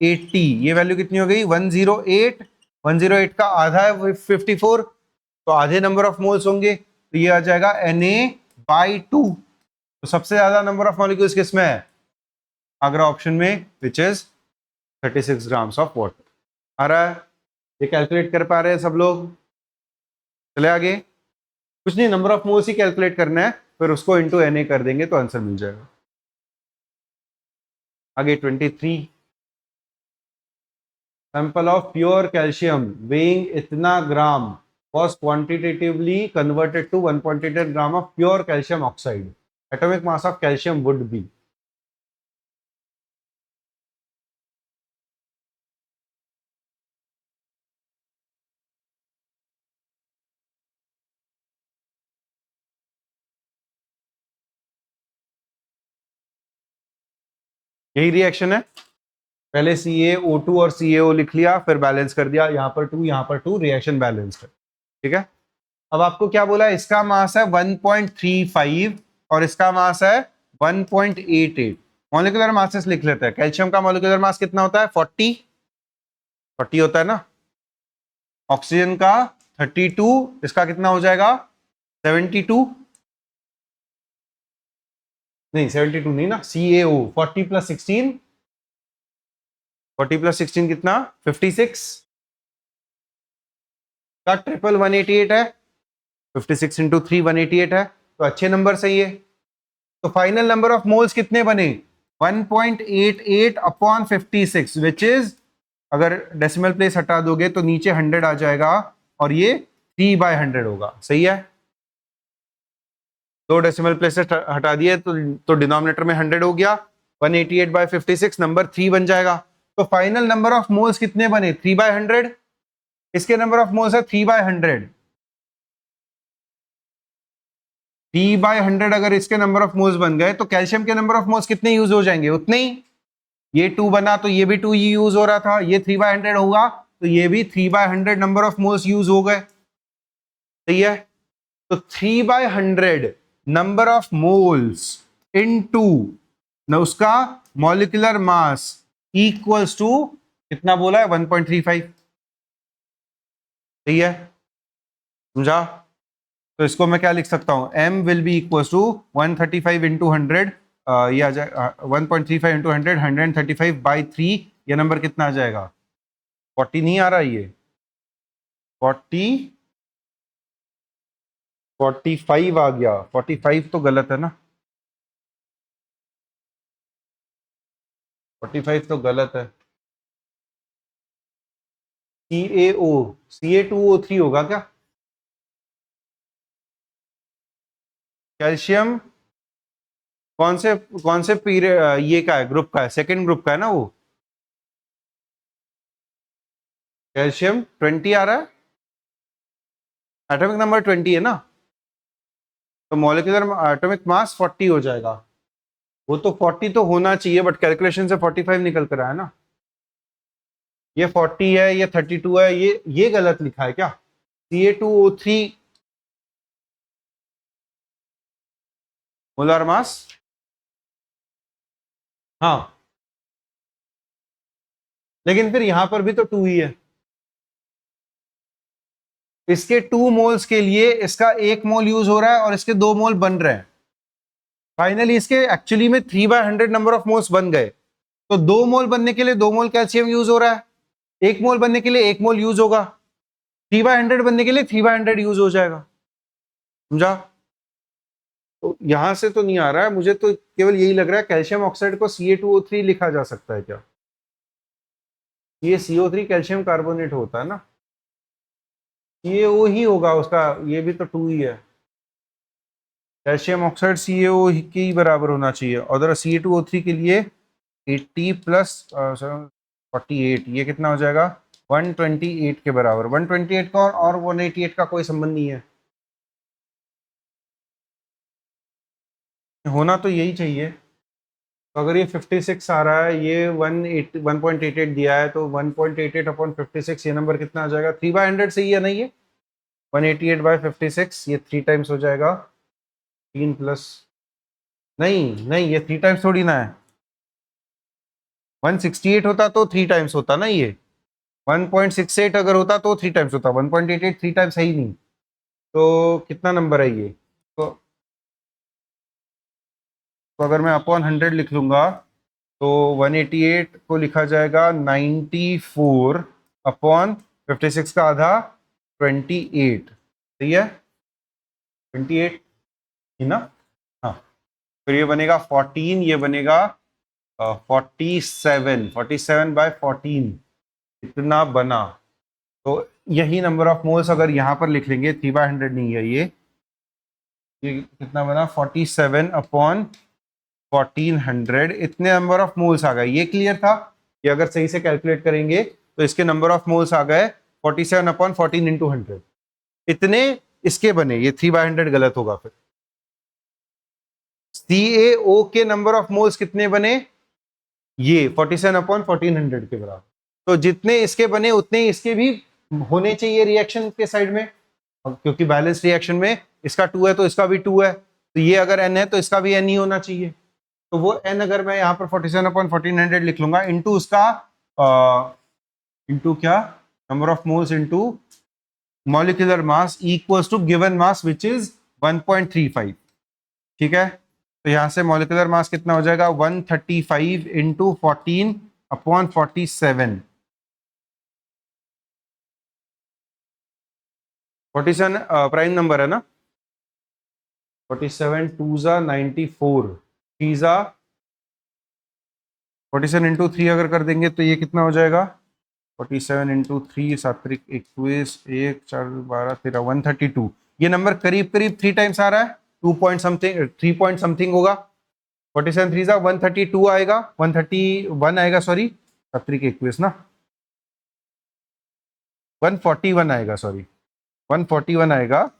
A: 80, ये वैल्यू कितनी हो गई 108, 108 का आधा है 54, तो आधे नंबर ऑफ मोल्स होंगे, तो ये आ जाएगा Na/2, तो सबसे ज्यादा नंबर ऑफ मॉलिक्यूल्स किसमें है आगरा ऑप्शन में, which is 36 grams of water. आ रहा है, ये कैलकुलेट कर पा रहे हैं सब लोग, चले आगे। कुछ नहीं, number of moles he calculate करना है, फिर उसको इंटू Na कर देंगे तो आंसर मिल जाएगा। आगे 23, sample of pure calcium weighing इतना ग्राम was quantitatively converted to 1.8 gram of pure calcium oxide. Atomic mass of calcium would be, यही रिएक्शन है, पहले CaO2 और CaO लिख लिया, फिर बैलेंस कर दिया, यहाँ पर 2 यहाँ पर 2, रिएक्शन बैलेंस कर, ठीक है। अब आपको क्या बोला, इसका मास है 1.35 और इसका मास है 1.88, मॉलिक्यूलर मासेस लिख लेते हैं। कैल्शियम का मॉलिक्यूलर मास कितना होता है 40 होता है ना, ऑक्सीजन का 32, इसका कितना हो जाएगा 72, नहीं 72 नहीं ना, CaO 40 प्लस 16, 40 प्लस 16 कितना 56, का ट्रिपल 188 है, 56 इंटू 3 188 है, तो अच्छे नंबर सही है। तो फाइनल नंबर ऑफ मोल्स कितने बने? 1.88 अपॉन 56, विच इज, अगर डेसिमल प्लेस हटा दोगे तो नीचे 100 आ जाएगा और ये 3/100 होगा। सही है, दो डेसिमल प्लेसेस हटा दिए तो डिनोमिनेटर में 100 हो गया, 188/56 नंबर 3 बन जाएगा। तो फाइनल नंबर ऑफ मोल्स कितने बने? 3/100। इसके नंबर ऑफ मोल्स है 3/100। 3/100 अगर इसके नंबर ऑफ मोल्स बन गए तो कैल्शियम के नंबर ऑफ मोल्स कितने यूज हो जाएंगे? उतने ही। ये 2 बना तो ये भी 2 ही यूज हो रहा था, ये 3/100 होगा तो ये भी 3/100 नंबर ऑफ मोल्स यूज हो गए। सही है, तो 3/100 नंबर ऑफ मोल्स इनटू न उसका मॉलिक्यूलर मास इक्वल्स टू कितना बोला है? 1.35। सही है, समझा? तो इसको मैं क्या लिख सकता हूं? m will be equals to 135 into 100, ये आ जाए 1.35 इंटू 100, 135/3। ये नंबर कितना आ जाएगा? 40 नहीं आ रहा, ये 45 आ गया। 45 तो गलत है ना, 45 तो गलत है। CaO Ca2O3 होगा क्या? कैल्शियम कौन से पीरियड ये का है, ग्रुप का है? सेकेंड ग्रुप का है ना वो। कैल्शियम 20 आ रहा है, एटॉमिक नंबर 20 है ना, तो मॉलिक्यूलर एटॉमिक मास 40 हो जाएगा। वो तो 40 तो होना चाहिए बट कैलकुलेशन से 45 निकल कर आया ना। ये 40 है, ये 32 है, ये गलत लिखा है क्या? Ca2O3 मोलर मास, हाँ, लेकिन फिर यहां पर भी तो 2 ही है। इसके 2 मोल्स के लिए इसका 1 मोल यूज हो रहा है और इसके 2 मोल बन रहे हैं। फाइनली इसके एक्चुअली में 3/100 नंबर ऑफ मोल्स बन गए, तो 2 मोल बनने के लिए 2 मोल कैल्शियम यूज हो रहा है, 1 मोल बनने के लिए 1 मोल यूज होगा, 3/100 बनने के लिए 3/100 यूज हो जाएगा। समझा? तो यहां से तो नहीं आ रहा है, मुझे तो केवल यही लग रहा है कैल्शियम ऑक्साइड को Ca2O3 लिखा जा सकता है क्या? ये CO3 कैल्शियम कार्बोनेट होता है ना, ये वो ही होगा उसका, ये भी तो 2 ही है। कैल्शियम ऑक्साइड CaO के ही बराबर होना चाहिए, और Ca2O3 के लिए 80 प्लस 48, ये कितना हो जाएगा? 128 के बराबर। 128 का और 188 का कोई संबंध नहीं है, होना तो यही चाहिए। तो अगर ये 56 आ रहा है, ये 1.88 दिया है, तो 1.88 अपॉन 56, ये नंबर कितना आ जाएगा? 3/100 सही है नहीं? ये 188/56, ये 3 टाइम्स हो जाएगा। 3 प्लस, नहीं नहीं, ये 3 टाइम्स थोड़ी ना है। 168 होता तो 3 टाइम्स होता ना, ये 1.68 अगर होता तो 3 टाइम्स होता, 1.88 3 टाइम्स है ही नहीं। तो कितना नंबर है ये? तो अगर मैं अपॉन 100 लिख लूंगा तो 188 को लिखा जाएगा 94 अपॉन 56 का आधा 28। सही है, 28 ही ना? हाँ, फिर ये बनेगा 14, ये बनेगा 47/14 इतना बना। तो यही नंबर ऑफ मोल्स अगर यहाँ पर लिख लेंगे, 3/100 नहीं है ये कितना बना? 47 अपॉन 1400, इतने नंबर ऑफ मोल्स आ गए। ये क्लियर था कि अगर सही से कैलकुलेट करेंगे तो इसके नंबर ऑफ मोल्स आ गए 47 अपॉन 14 इंटू 100, इतने इसके बने। ये 3/100 गलत होगा। फिर CaO के नंबर ऑफ मोल्स कितने बने? ये 47 अपॉन 1400 के बराबर। तो जितने इसके बने उतने इसके भी होने चाहिए रिएक्शन के साइड में, क्योंकि बैलेंस रिएक्शन में इसका 2 है तो इसका भी 2 है, तो ये अगर n है तो इसका भी n ही होना चाहिए। तो वो n अगर मैं यहाँ पर 47 अपॉन 1400 लिख लूंगा इंटू उसका इंटू क्या, number of moles into molecular mass equals to given mass which is 1.35। ठीक है, तो यहां से मॉलिक्यूलर मास कितना हो जाएगा? 135 इंटू 14 अपॉन 47। 47 प्राइम नंबर है ना, 47 2 जा 94, 3 जा 47 इंटू 3 अगर कर देंगे तो ये कितना हो जाएगा, 47 इंटू 3 सात्रिक 21 1 4 12 13 132। ये नंबर करीब करीब 3 टाइम्स आ रहा है, 2 पॉइंट समथिंग 3 पॉइंट समथिंग होगा। 47 3 जा 132 आएगा, 131 आएगा, सॉरी सात्रिक 21 ना, 141 आएगा, सॉरी 141 आएगा।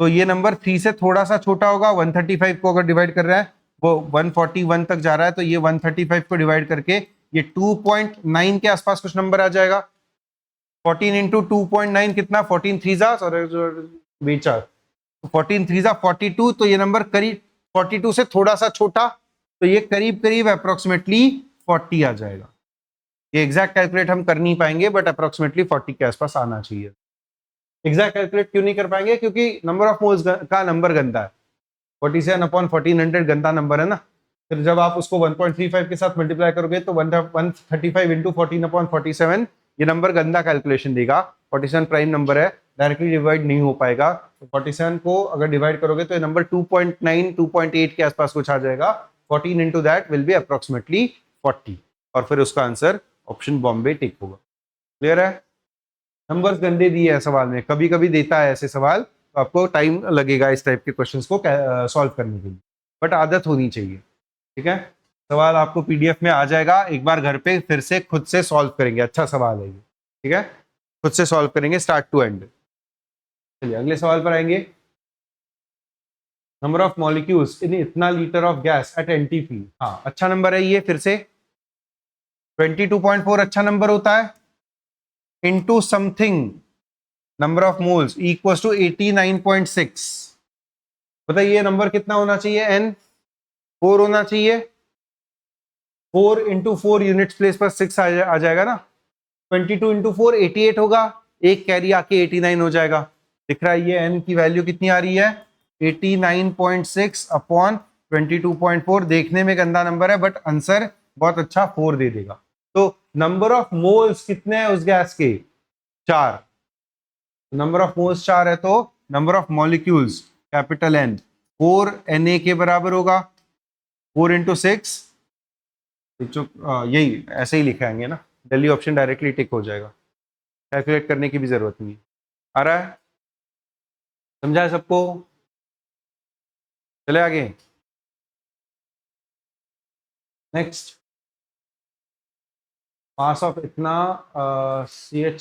A: तो ये नंबर 3 से थोड़ा सा छोटा होगा, 135 को अगर डिवाइड कर रहा है वो 141 तक जा रहा है, तो ये 135 को डिवाइड करके ये 2.9 के आसपास कुछ नंबर आ जाएगा। 14 इंटू 2.9 कितना, 14 3 जा, सॉरी बेचा, 14 3 जा 42, तो ये नंबर करीब 42 से थोड़ा सा छोटा, तो ये करीब करीब अप्रोक्सीमेटली 40 आ जाएगा। ये एग्जैक्ट कैलकुलेट हम कर नहीं पाएंगे, बट अप्रोक्सीमेटली 40 के आसपास आना चाहिए। एग्जैक्ट कैलकुलेट क्यों नहीं कर पाएंगे, क्योंकि नंबर ऑफ मोल्स का नंबर गंदा है, 47/1400 गंदा नंबर है ना। फिर जब आप उसको 1.35 के साथ मल्टीप्लाई करोगे तो 135 इंटू 14/47 ये नंबर गंदा कैलकुलेशन देगा। 47 प्राइम नंबर है, डायरेक्टली डिवाइड नहीं हो पाएगा। तो 47 को अगर डिवाइड करोगे तो ये नंबर 2.9 2.8 के आसपास कुछ आ जाएगा। 14 into that will be approximately 40, और फिर उसका आंसर ऑप्शन बॉम्बे टिक होगा। क्लियर है? नंबर्स गंदे दिए है सवाल में, कभी कभी देता है ऐसे सवाल, तो आपको टाइम लगेगा इस टाइप के क्वेश्चंस को सॉल्व करने के लिए, बट आदत होनी चाहिए। ठीक है, सवाल आपको पीडीएफ में आ जाएगा, एक बार घर पे फिर से खुद से सॉल्व करेंगे, अच्छा सवाल है ये। ठीक है, खुद से सॉल्व करेंगे स्टार्ट टू एंड। चलिए अगले सवाल पर आएंगे। नंबर ऑफ मॉलिक्यूल्स इन इतना litre of gas at NTP. हाँ अच्छा नंबर है ये, फिर से 22.4 अच्छा नंबर होता है, into something number of moles equals to 89.6। बताइए नंबर कितना होना चाहिए, n 4 होना चाहिए। 4 इंटू 4 यूनिट्स प्लेस पर 6 आ जाएगा ना। 22 इंटू 4 88 होगा, एक कैरी आके 89 हो जाएगा। दिख रहा है ये n की वैल्यू कितनी आ रही है, 89.6 अपॉन 22.4। देखने में गंदा नंबर है बट आंसर बहुत अच्छा 4 दे देगा। तो नंबर ऑफ मोल्स कितने हैं उस गैस के, 4। नंबर ऑफ मोल्स 4 है, तो number of molecules capital N 4 Na के बराबर होगा। 4 इंटू 6, यही ऐसे ही लिखाएंगे ना, दिल्ली ऑप्शन डायरेक्टली टिक हो जाएगा, कैलकुलेट करने की भी जरूरत नहीं। आ रहा है, समझा है सबको? चले आगे। नेक्स्ट, मास ऑफ इतना CH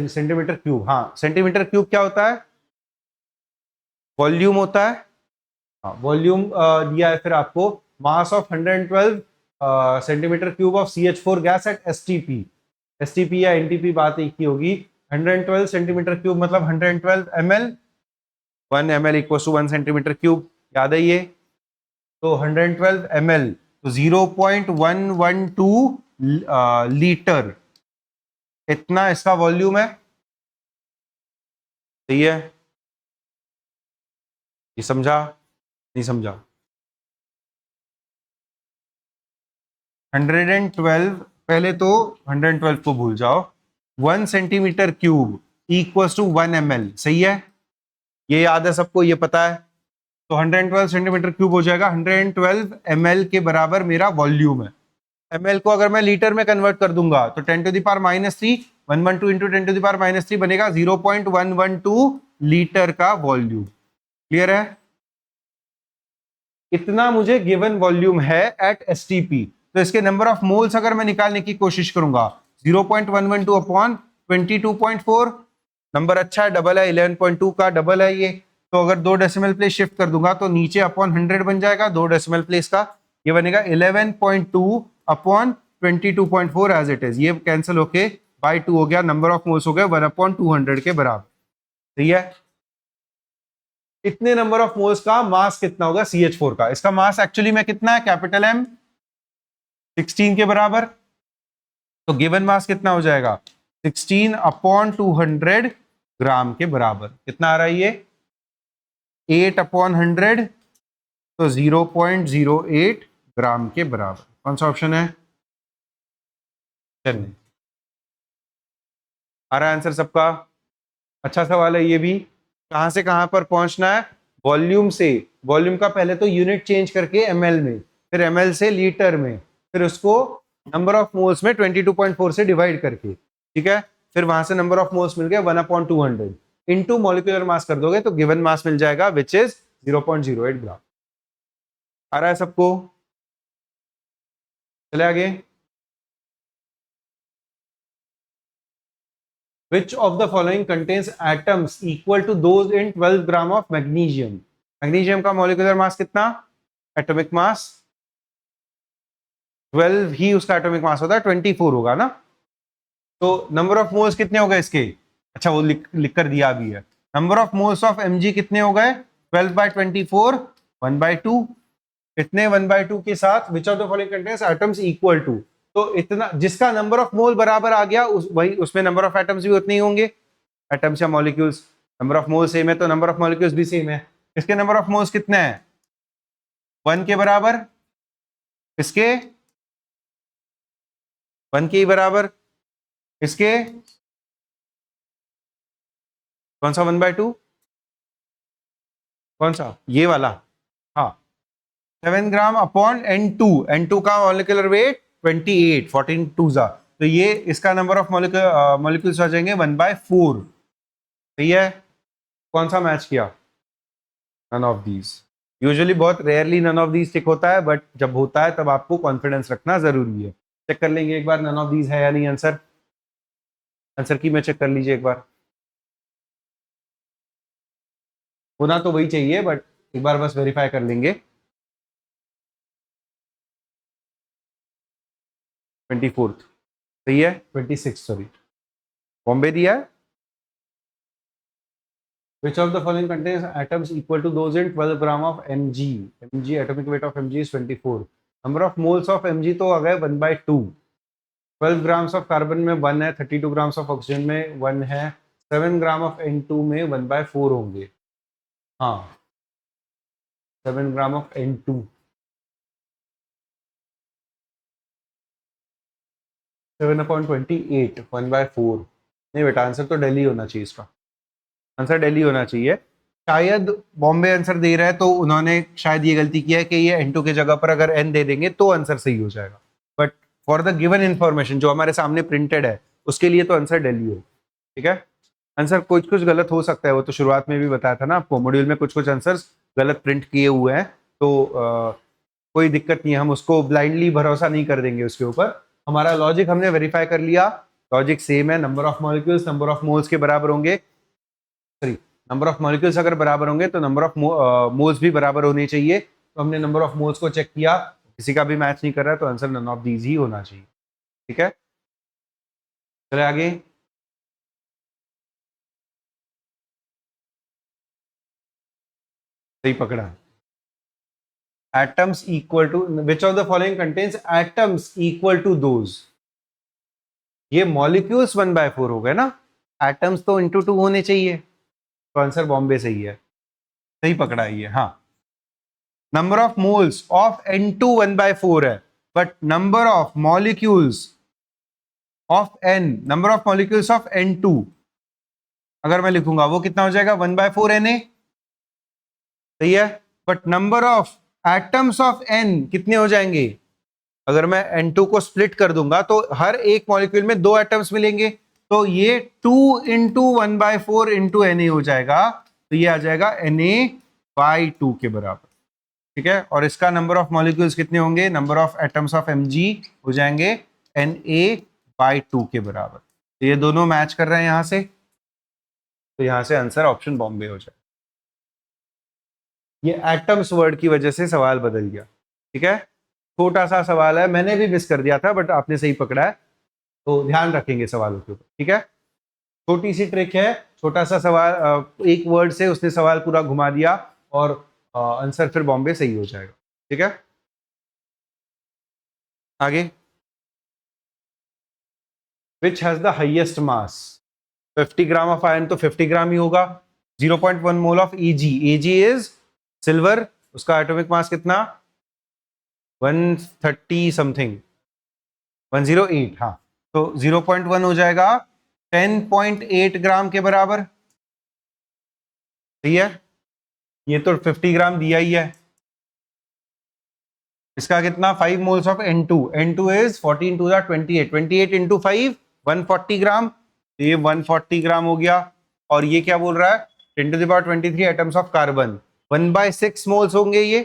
A: सेंटीमीटर क्यूब। हाँ सेंटीमीटर क्यूब क्या होता है, वॉल्यूम होता है। हाँ वॉल्यूम दिया है फिर आपको, mass of 112 centimetre cube of CH4 gas at STP। STP या NTP बात एक ही होगी। 112 सेंटीमीटर क्यूब मतलब 112 ml, 1 ml equal to 1 centimetre cube, याद है ये। तो 112 ml तो 0.112 लीटर, इतना इसका वॉल्यूम है। सही है, ये समझा नहीं समझा? 112, पहले तो 112 को भूल जाओ, 1 centimetre cube equals to 1 ml। सही है, ये याद है सबको, ये पता है। तो 112 सेंटीमीटर क्यूब हो जाएगा, 112 ml के बराबर मेरा वॉल्यूम है। ml को अगर मैं लीटर में कन्वर्ट कर दूंगा तो 10 to the power -3, 112 into 10 to the power -3 बनेगा 0.112 लीटर का वॉल्यूम। क्लियर है? इतना मुझे गिवन वॉल्यूम है एट STP। तो इसके नंबर ऑफ मोल्स अगर मैं निकालने की कोशिश करूंगा, 0.112 अपॉन 22.4, नंबर अच्छा है, डबल है, 11.2 का डबल है ये। तो अगर 2 डेसिमल प्लेस शिफ्ट कर दूंगा तो नीचे अपॉन 100 बन जाएगा, 2 डेसिमल प्लेस का ये बनेगा 11.2 अपॉन 22.4 एज इट इज। ये कैंसिल होके बाय 2 हो गया, नंबर ऑफ मोल्स हो गए 1/200 के बराबर। सही है, इतने नंबर ऑफ मोल्स का मास कितना होगा CH4 का। इसका मास एक्चुअली में कितना है, कैपिटल M 16 के बराबर। तो गिवन मास कितना हो जाएगा, 16/200 ग्राम के बराबर। कितना आ रहा है ये, 8/100, तो 0.08 ग्राम के बराबर। कौन सा ऑप्शन है, चलिए आ रहा है आंसर सबका? अच्छा सवाल है ये भी। कहां से कहां पर पहुंचना है? वॉल्यूम से, वॉल्यूम का पहले तो यूनिट चेंज करके ml में, फिर ml से लीटर में, फिर उसको नंबर ऑफ मोल्स में 22.4 से डिवाइड करके, ठीक है, फिर वहां से नंबर ऑफ मोल्स मिल गया 1/200 इनटू मॉलिक्यूलर मास कर दोगे तो गिवन मास मिल जाएगा विच इज 0.08 ग्राम। आ रहा है सबको? चले आगे। Which of the following contains atoms equal to those in 12 gram of magnesium? Magnesium का मॉलिक्यूलर मास कितना? एटॉमिक मास 12 ही उसका एटॉमिक मास होता है, 24 होगा ना। तो नंबर ऑफ मोल्स कितने हो गए इसके? अच्छा वो लिख कर दिया भी है। Number of moles of Mg कितने हो गए? 12/24 1/2। इतने 1/2 के साथ which of the following contains atoms equal to, तो इतना जिसका नंबर ऑफ मोल बराबर आ गया वही उसमें नंबर ऑफ एटम्स भी उतने ही होंगे। एटम्स या molecules, number of mole same है तो नंबर ऑफ मॉलिक्यूल्स भी सेम है। इसके नंबर ऑफ मोल्स कितने हैं? 1 के बराबर। इसके 1 के ही बराबर। इसके कौन सा 1/2? कौन सा? ये वाला। हाँ 7 ग्राम अपॉन N2। N2 का मॉलिक्यूलर वेट 28, 14 2 जा, तो ये इसका नंबर ऑफ मॉलिक्यूल्स आ जाएंगे 1/4। सही है। कौन सा मैच किया? None of these. यूजुअली बहुत rarely none of these tick होता है, बट जब होता है तब आपको कॉन्फिडेंस रखना जरूरी है। चेक कर लेंगे एक बार नन ऑफ दीज है या नहीं। आंसर, आंसर की में चेक कर लीजिए एक बार। होना तो वही चाहिए बट एक बार बस वेरीफाई कर लेंगे। 24 सही है, 26 सॉरी, बॉम्बे दिया है। Which of the following contains atoms equal to those in 12 gram of Mg? Mg atomic weight of Mg is 24. Number of moles of Mg तो आ गए 1/2। 12 ग्राम्स ऑफ कार्बन में 1 है, 32 ग्राम्स ऑफ ऑक्सीजन में 1 है, 7 gram of N2 में 1/4 होंगे। हाँ 7 gram of N2, 7/28, 1/4। नहीं बेटा आंसर तो दिल्ली होना चाहिए इसका, आंसर दिल्ली होना चाहिए। शायद बॉम्बे आंसर दे रहा है तो उन्होंने शायद ये गलती किया है कि ये N2 की जगह पर अगर N दे देंगे तो आंसर सही हो जाएगा, but for the given information जो हमारे सामने प्रिंटेड है उसके लिए तो आंसर दिल्ली हो। ठीक है, आंसर कुछ कुछ गलत हो सकता है, वो तो शुरुआत में भी बताया था ना आपको, मॉड्यूल में कुछ कुछ आंसर्स गलत प्रिंट किए हुए हैं, तो कोई दिक्कत नहीं है, हम उसको ब्लाइंडली भरोसा नहीं कर देंगे उसके ऊपर। हमारा लॉजिक हमने वेरीफाई कर लिया, लॉजिक सेम है, number of molecules number of moles के बराबर होंगे, सॉरी नंबर ऑफ मॉलिक्यूल्स अगर बराबर होंगे तो नंबर ऑफ मोल्स भी बराबर होने चाहिए। तो हमने नंबर ऑफ मोल्स को चेक किया, किसी का भी मैच नहीं कर रहा है तो आंसर नन ऑफ दीज ही होना चाहिए। ठीक है, चले आगे। सही पकड़ा। atoms equal to which of the following contains atoms equal to those? ये मॉलिक्यूल्स 1/4 हो गए ना, एटम्स तो इंटू 2 होने चाहिए, तो आंसर बॉम्बे सही है। सही पकड़ा है ये। हाँ number of moles of N2 1/4 है, but number of molecules of N, number of molecules of N2 अगर मैं लिखूंगा वो कितना हो जाएगा 1/4 Na। सही है, but number of atoms of N कितने हो जाएंगे? अगर मैं N2 को स्प्लिट कर दूंगा तो हर एक मॉलिक्यूल में 2 एटम्स मिलेंगे, तो ये 2 × 1/4 × Na हो जाएगा, तो ये आ जाएगा Na/2 के बराबर। ठीक है, और इसका नंबर ऑफ मॉलिक्यूल्स कितने होंगे? Number of atoms of Mg हो जाएंगे Na/2 के बराबर। तो ये दोनों मैच कर रहे हैं यहां से, तो यहां से आंसर ऑप्शन बॉम्बे हो जाए। ये एटम्स वर्ड की वजह से सवाल बदल गया। ठीक है, छोटा सा सवाल है, मैंने भी मिस कर दिया था बट आपने सही पकड़ा है, तो ध्यान रखेंगे सवालों के ऊपर। ठीक है, छोटी सी ट्रिक है, छोटा सा सवाल, एक वर्ड से उसने सवाल पूरा घुमा दिया और आंसर फिर बॉम्बे सही हो जाएगा। ठीक है, आगे। Which has the highest mass? 50 gram of iron तो 50 ग्राम ही होगा। 0.1 mole of Eg, Eg is silver, उसका एटॉमिक मास कितना? 130 समथिंग, 108। हाँ तो 0.1 हो जाएगा 10.8 ग्राम के बराबर। सही है, ये तो 50 ग्राम दिया ही है। इसका कितना 5 moles of N2, N2 is 14 two 28, 28 into 5 140 gram, तो ये 140 ग्राम हो गया। और ये क्या बोल रहा है 10 to the power 23 atoms of carbon, 1/6 moles होंगे ये,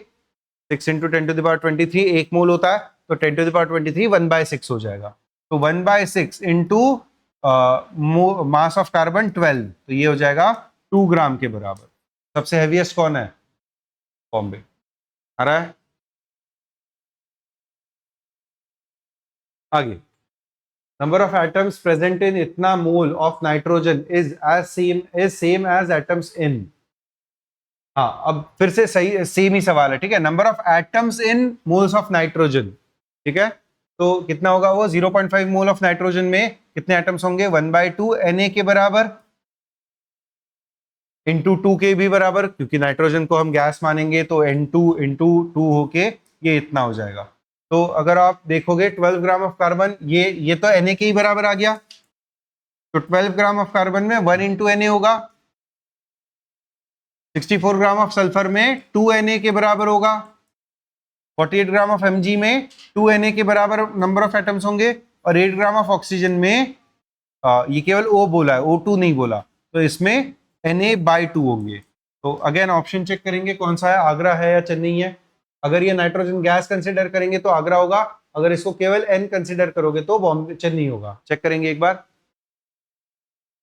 A: 6 into 10 to the power 23 1 mole होता है, तो 10 टू द पावर 23 1/6 हो जाएगा। तो 1/6 इंटू मास ऑफ कार्बन 12, तो ये हो जाएगा 2 ग्राम के बराबर। सबसे हैवीएस्ट कौन है, बॉम्बे। आ रहा है आगे, number of atoms present in इतना मोल of nitrogen is same as atoms in, हाँ अब फिर से सही सेम ही सवाल है, ठीक है। Number of atoms in moles of nitrogen, ठीक है, तो कितना होगा वो 0.5 मोल ऑफ नाइट्रोजन में कितने एटम्स होंगे 1/2 Na के बराबर, इंटू 2 के भी बराबर, क्योंकि नाइट्रोजन को हम गैस मानेंगे तो N2 इंटू 2 होके ये इतना हो जाएगा। तो अगर आप देखोगे 12 ग्राम ऑफ कार्बन, ये तो Na के ही बराबर आ गया, तो 12 ग्राम ऑफ कार्बन में 1 इंटू Na होगा, 64 ग्राम ऑफ सल्फर में 2 Na के बराबर होगा, 48 ग्राम ऑफ Mg में 2 Na के बराबर नंबर ऑफ एटम्स होंगे, और 8 ग्राम ऑफ ऑक्सीजन में ये केवल O बोला है, O2 नहीं बोला, तो इसमें Na/2 होंगे। तो अगेन ऑप्शन चेक करेंगे कौन सा है, आगरा है या चेन्नई है। अगर ये नाइट्रोजन गैस कंसिडर करेंगे तो आगरा होगा, अगर इसको केवल N कंसिडर करोगे तो बॉम्बे चेन्नई होगा। चेक करेंगे एक बार,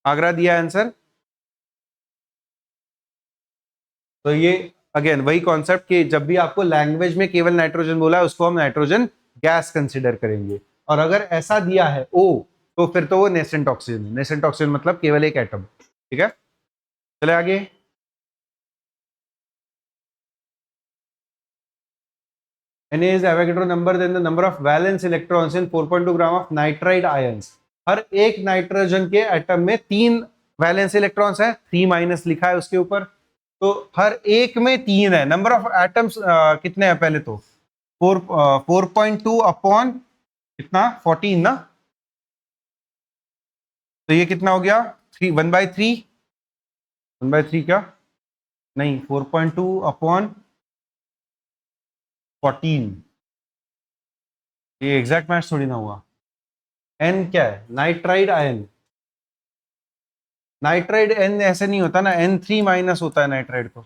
A: आगरा दिया आंसर। तो ये अगेन वही कॉन्सेप्ट कि जब भी आपको लैंग्वेज में केवल नाइट्रोजन बोला है उसको हम नाइट्रोजन गैस कंसिडर करेंगे, और अगर ऐसा दिया है O तो फिर तो वो नेसेंट ऑक्सीजन है। नेसेंट ऑक्सीजन मतलब केवल एक एटम, ठीक है। चले आगे, Na is Avogadro number, then the number of valence electrons in 4.2 gram of nitride ions. हर एक नाइट्रोजन के एटम में 3 वैलेंस इलेक्ट्रॉन्स है, 3 माइनस लिखा है उसके ऊपर, तो हर एक में 3 है। नंबर ऑफ एटम्स कितने हैं पहले तो 4.2 अपॉन कितना 14 ना, तो ये कितना हो गया 1/3, 1/3 क्या नहीं 4.2 अपॉन 14, ये एग्जैक्ट मैच थोड़ी ना हुआ। एन क्या है नाइट्राइड आयन, नाइट्राइड एन ऐसे नहीं होता ना, N3 माइनस होता है नाइट्राइड को।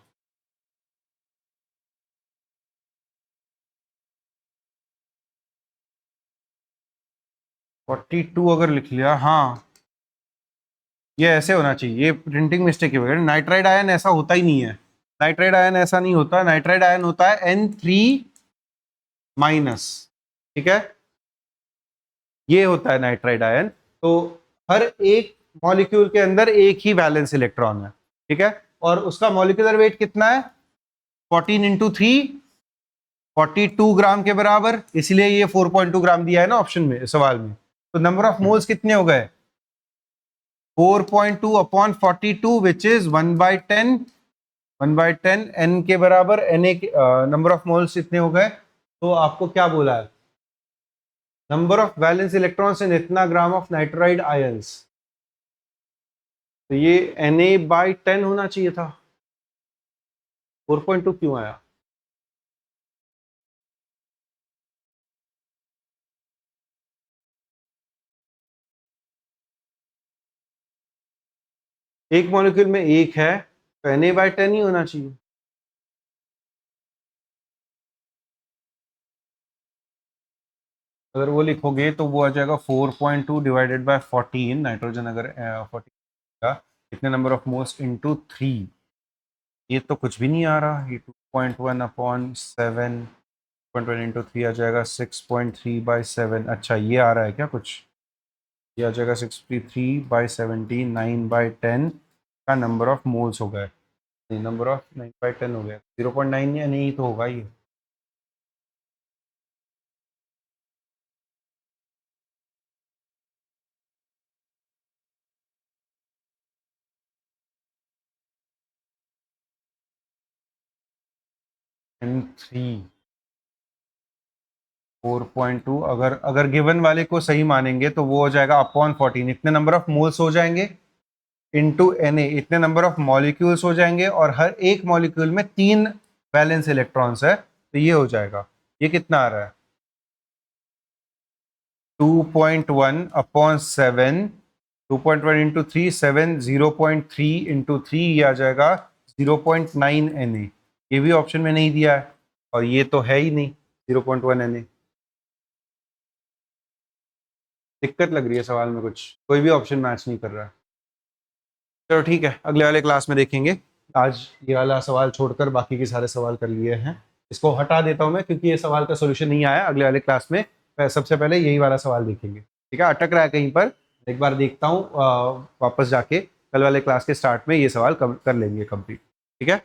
A: फोर्टी टू अगर लिख लिया, हाँ ये ऐसे होना चाहिए, ये प्रिंटिंग मिस्टेक की वजह। नाइट्राइड आयन ऐसा होता ही नहीं है, नाइट्राइड आयन ऐसा नहीं होता, नाइट्राइड आयन होता है N3 माइनस, ठीक है, ये होता है नाइट्राइड आयन। तो हर एक मॉलिक्यूल के अंदर एक ही वैलेंस इलेक्ट्रॉन है, ठीक है, और उसका मॉलिक्यूलर वेट कितना है 14 इंटू 3, 42 ग्राम के बराबर, इसलिए ये 4.2 ग्राम दिया है ना ऑप्शन में सवाल में। तो नंबर ऑफ मोल्स कितने हो गए 4.2 अपॉन 42 विच इज 1/10, 1/10 n के बराबर, Na नंबर ऑफ मोल्स इतने हो गए। तो आपको क्या बोला है number of valence electrons in इतना ग्राम ऑफ नाइट्राइड आयंस, तो ये Na/10 होना चाहिए था, 4.2 क्यों आया। एक मॉलिक्यूल में एक है तो Na/10 ही होना चाहिए। अगर वो लिखोगे तो वो आ जाएगा 4.2 डिवाइडेड बाय 14, नाइट्रोजन अगर 14 का कितने नंबर ऑफ मोल्स इंटू 3, ये तो कुछ भी नहीं आ रहा, ये 2.1 अपॉन 7, 2.1 इंटू 3 आ जाएगा 6.3/7। अच्छा ये आ रहा है क्या कुछ, ये आ जाएगा 63/70, 9/10 का नंबर ऑफ मोल्स हो गए, नहीं नंबर ऑफ 9/10 हो गया, 0.9 या नहीं तो होगा ये। N3 4.2, अगर अगर गिवन वाले को सही मानेंगे तो वो हो जाएगा अपॉन 14, इतने नंबर ऑफ मोल्स हो जाएंगे। इंटू Na, इतने नंबर ऑफ मॉलिक्यूल्स हो जाएंगे और हर एक मॉलिक्यूल में 3 वैलेंस इलेक्ट्रॉन्स है, तो ये हो जाएगा, ये कितना आ रहा है 2.1 अपॉन 7, 2.1 इंटू 3 7, 0.3 इंटू 3 ये आ जाएगा 0.9 Na। ये भी ऑप्शन में नहीं दिया है और ये तो है ही नहीं 0.1 Na। दिक्कत लग रही है सवाल में, कुछ कोई भी ऑप्शन मैच नहीं कर रहा है। चलो ठीक है, अगले वाले क्लास में देखेंगे। आज ये वाला सवाल छोड़कर बाकी के सारे सवाल कर लिए हैं, इसको हटा देता हूं मैं क्योंकि ये सवाल का सोल्यूशन नहीं आया। अगले वाले क्लास में सबसे पहले यही वाला सवाल देखेंगे, ठीक है। अटक रहा है कहीं पर, एक बार देखता हूँ, वापस जाके कल वाले क्लास के स्टार्ट में ये सवाल कर लेंगे कंप्लीट, ठीक है।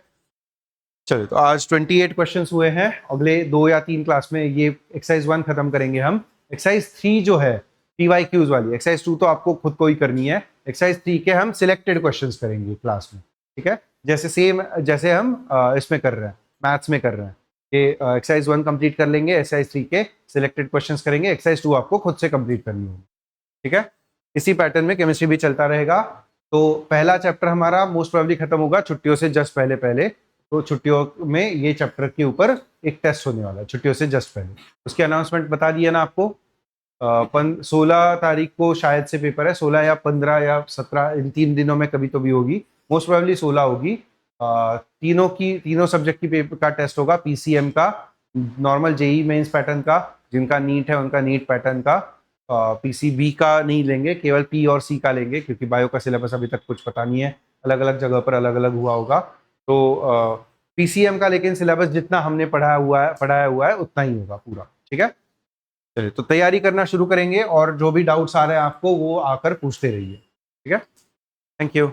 A: चलो, तो आज 28 क्वेश्चंस हुए हैं। अगले 2 या 3 क्लास में ये एक्सरसाइज 1 खत्म करेंगे हम। एक्सरसाइज 3 जो है PYQs वाली, एक्सरसाइज 2 तो आपको खुद को ही करनी है। एक्सरसाइज 3 के हम सिलेक्टेड क्वेश्चंस करेंगे क्लास में, ठीक है। जैसे सेम जैसे हम इसमें कर रहे हैं, मैथ्स में कर रहे हैं कि एक्सरसाइज 1 कंप्लीट कर लेंगे, एक्सरसाइज 3 के सिलेक्टेड क्वेश्चंस करेंगे, एक्सरसाइज 2 आपको खुद से कंप्लीट करनी होगी, ठीक है। इसी पैटर्न में केमिस्ट्री भी चलता रहेगा। तो पहला चैप्टर हमारा मोस्ट प्रोबेबली खत्म होगा छुट्टियों से जस्ट पहले पहले। तो छुट्टियों में ये चैप्टर के ऊपर एक टेस्ट होने वाला है छुट्टियों से जस्ट पहले। उसकी अनाउंसमेंट बता दिया ना आपको। 16 तारीख को शायद से पेपर है, 16 या 15 या 17, इन 3 दिनों में कभी तो भी होगी, मोस्ट प्रोबेबली 16 होगी। तीनों सब्जेक्ट की पेपर का टेस्ट होगा, PCM का, नॉर्मल JEE मेंस पैटर्न का, जिनका नीट है उनका नीट पैटर्न का, PCB का नहीं लेंगे, केवल P और C का लेंगे क्योंकि बायो का सिलेबस अभी तक कुछ पता नहीं है, अलग अलग जगह पर अलग अलग हुआ होगा। तो PCM का लेकिन सिलेबस जितना हमने पढ़ाया हुआ है उतना ही होगा पूरा, ठीक है। चलिए, तो तैयारी करना शुरू करेंगे और जो भी डाउट्स आ रहे हैं आपको वो आकर पूछते रहिए, ठीक है। Thank you.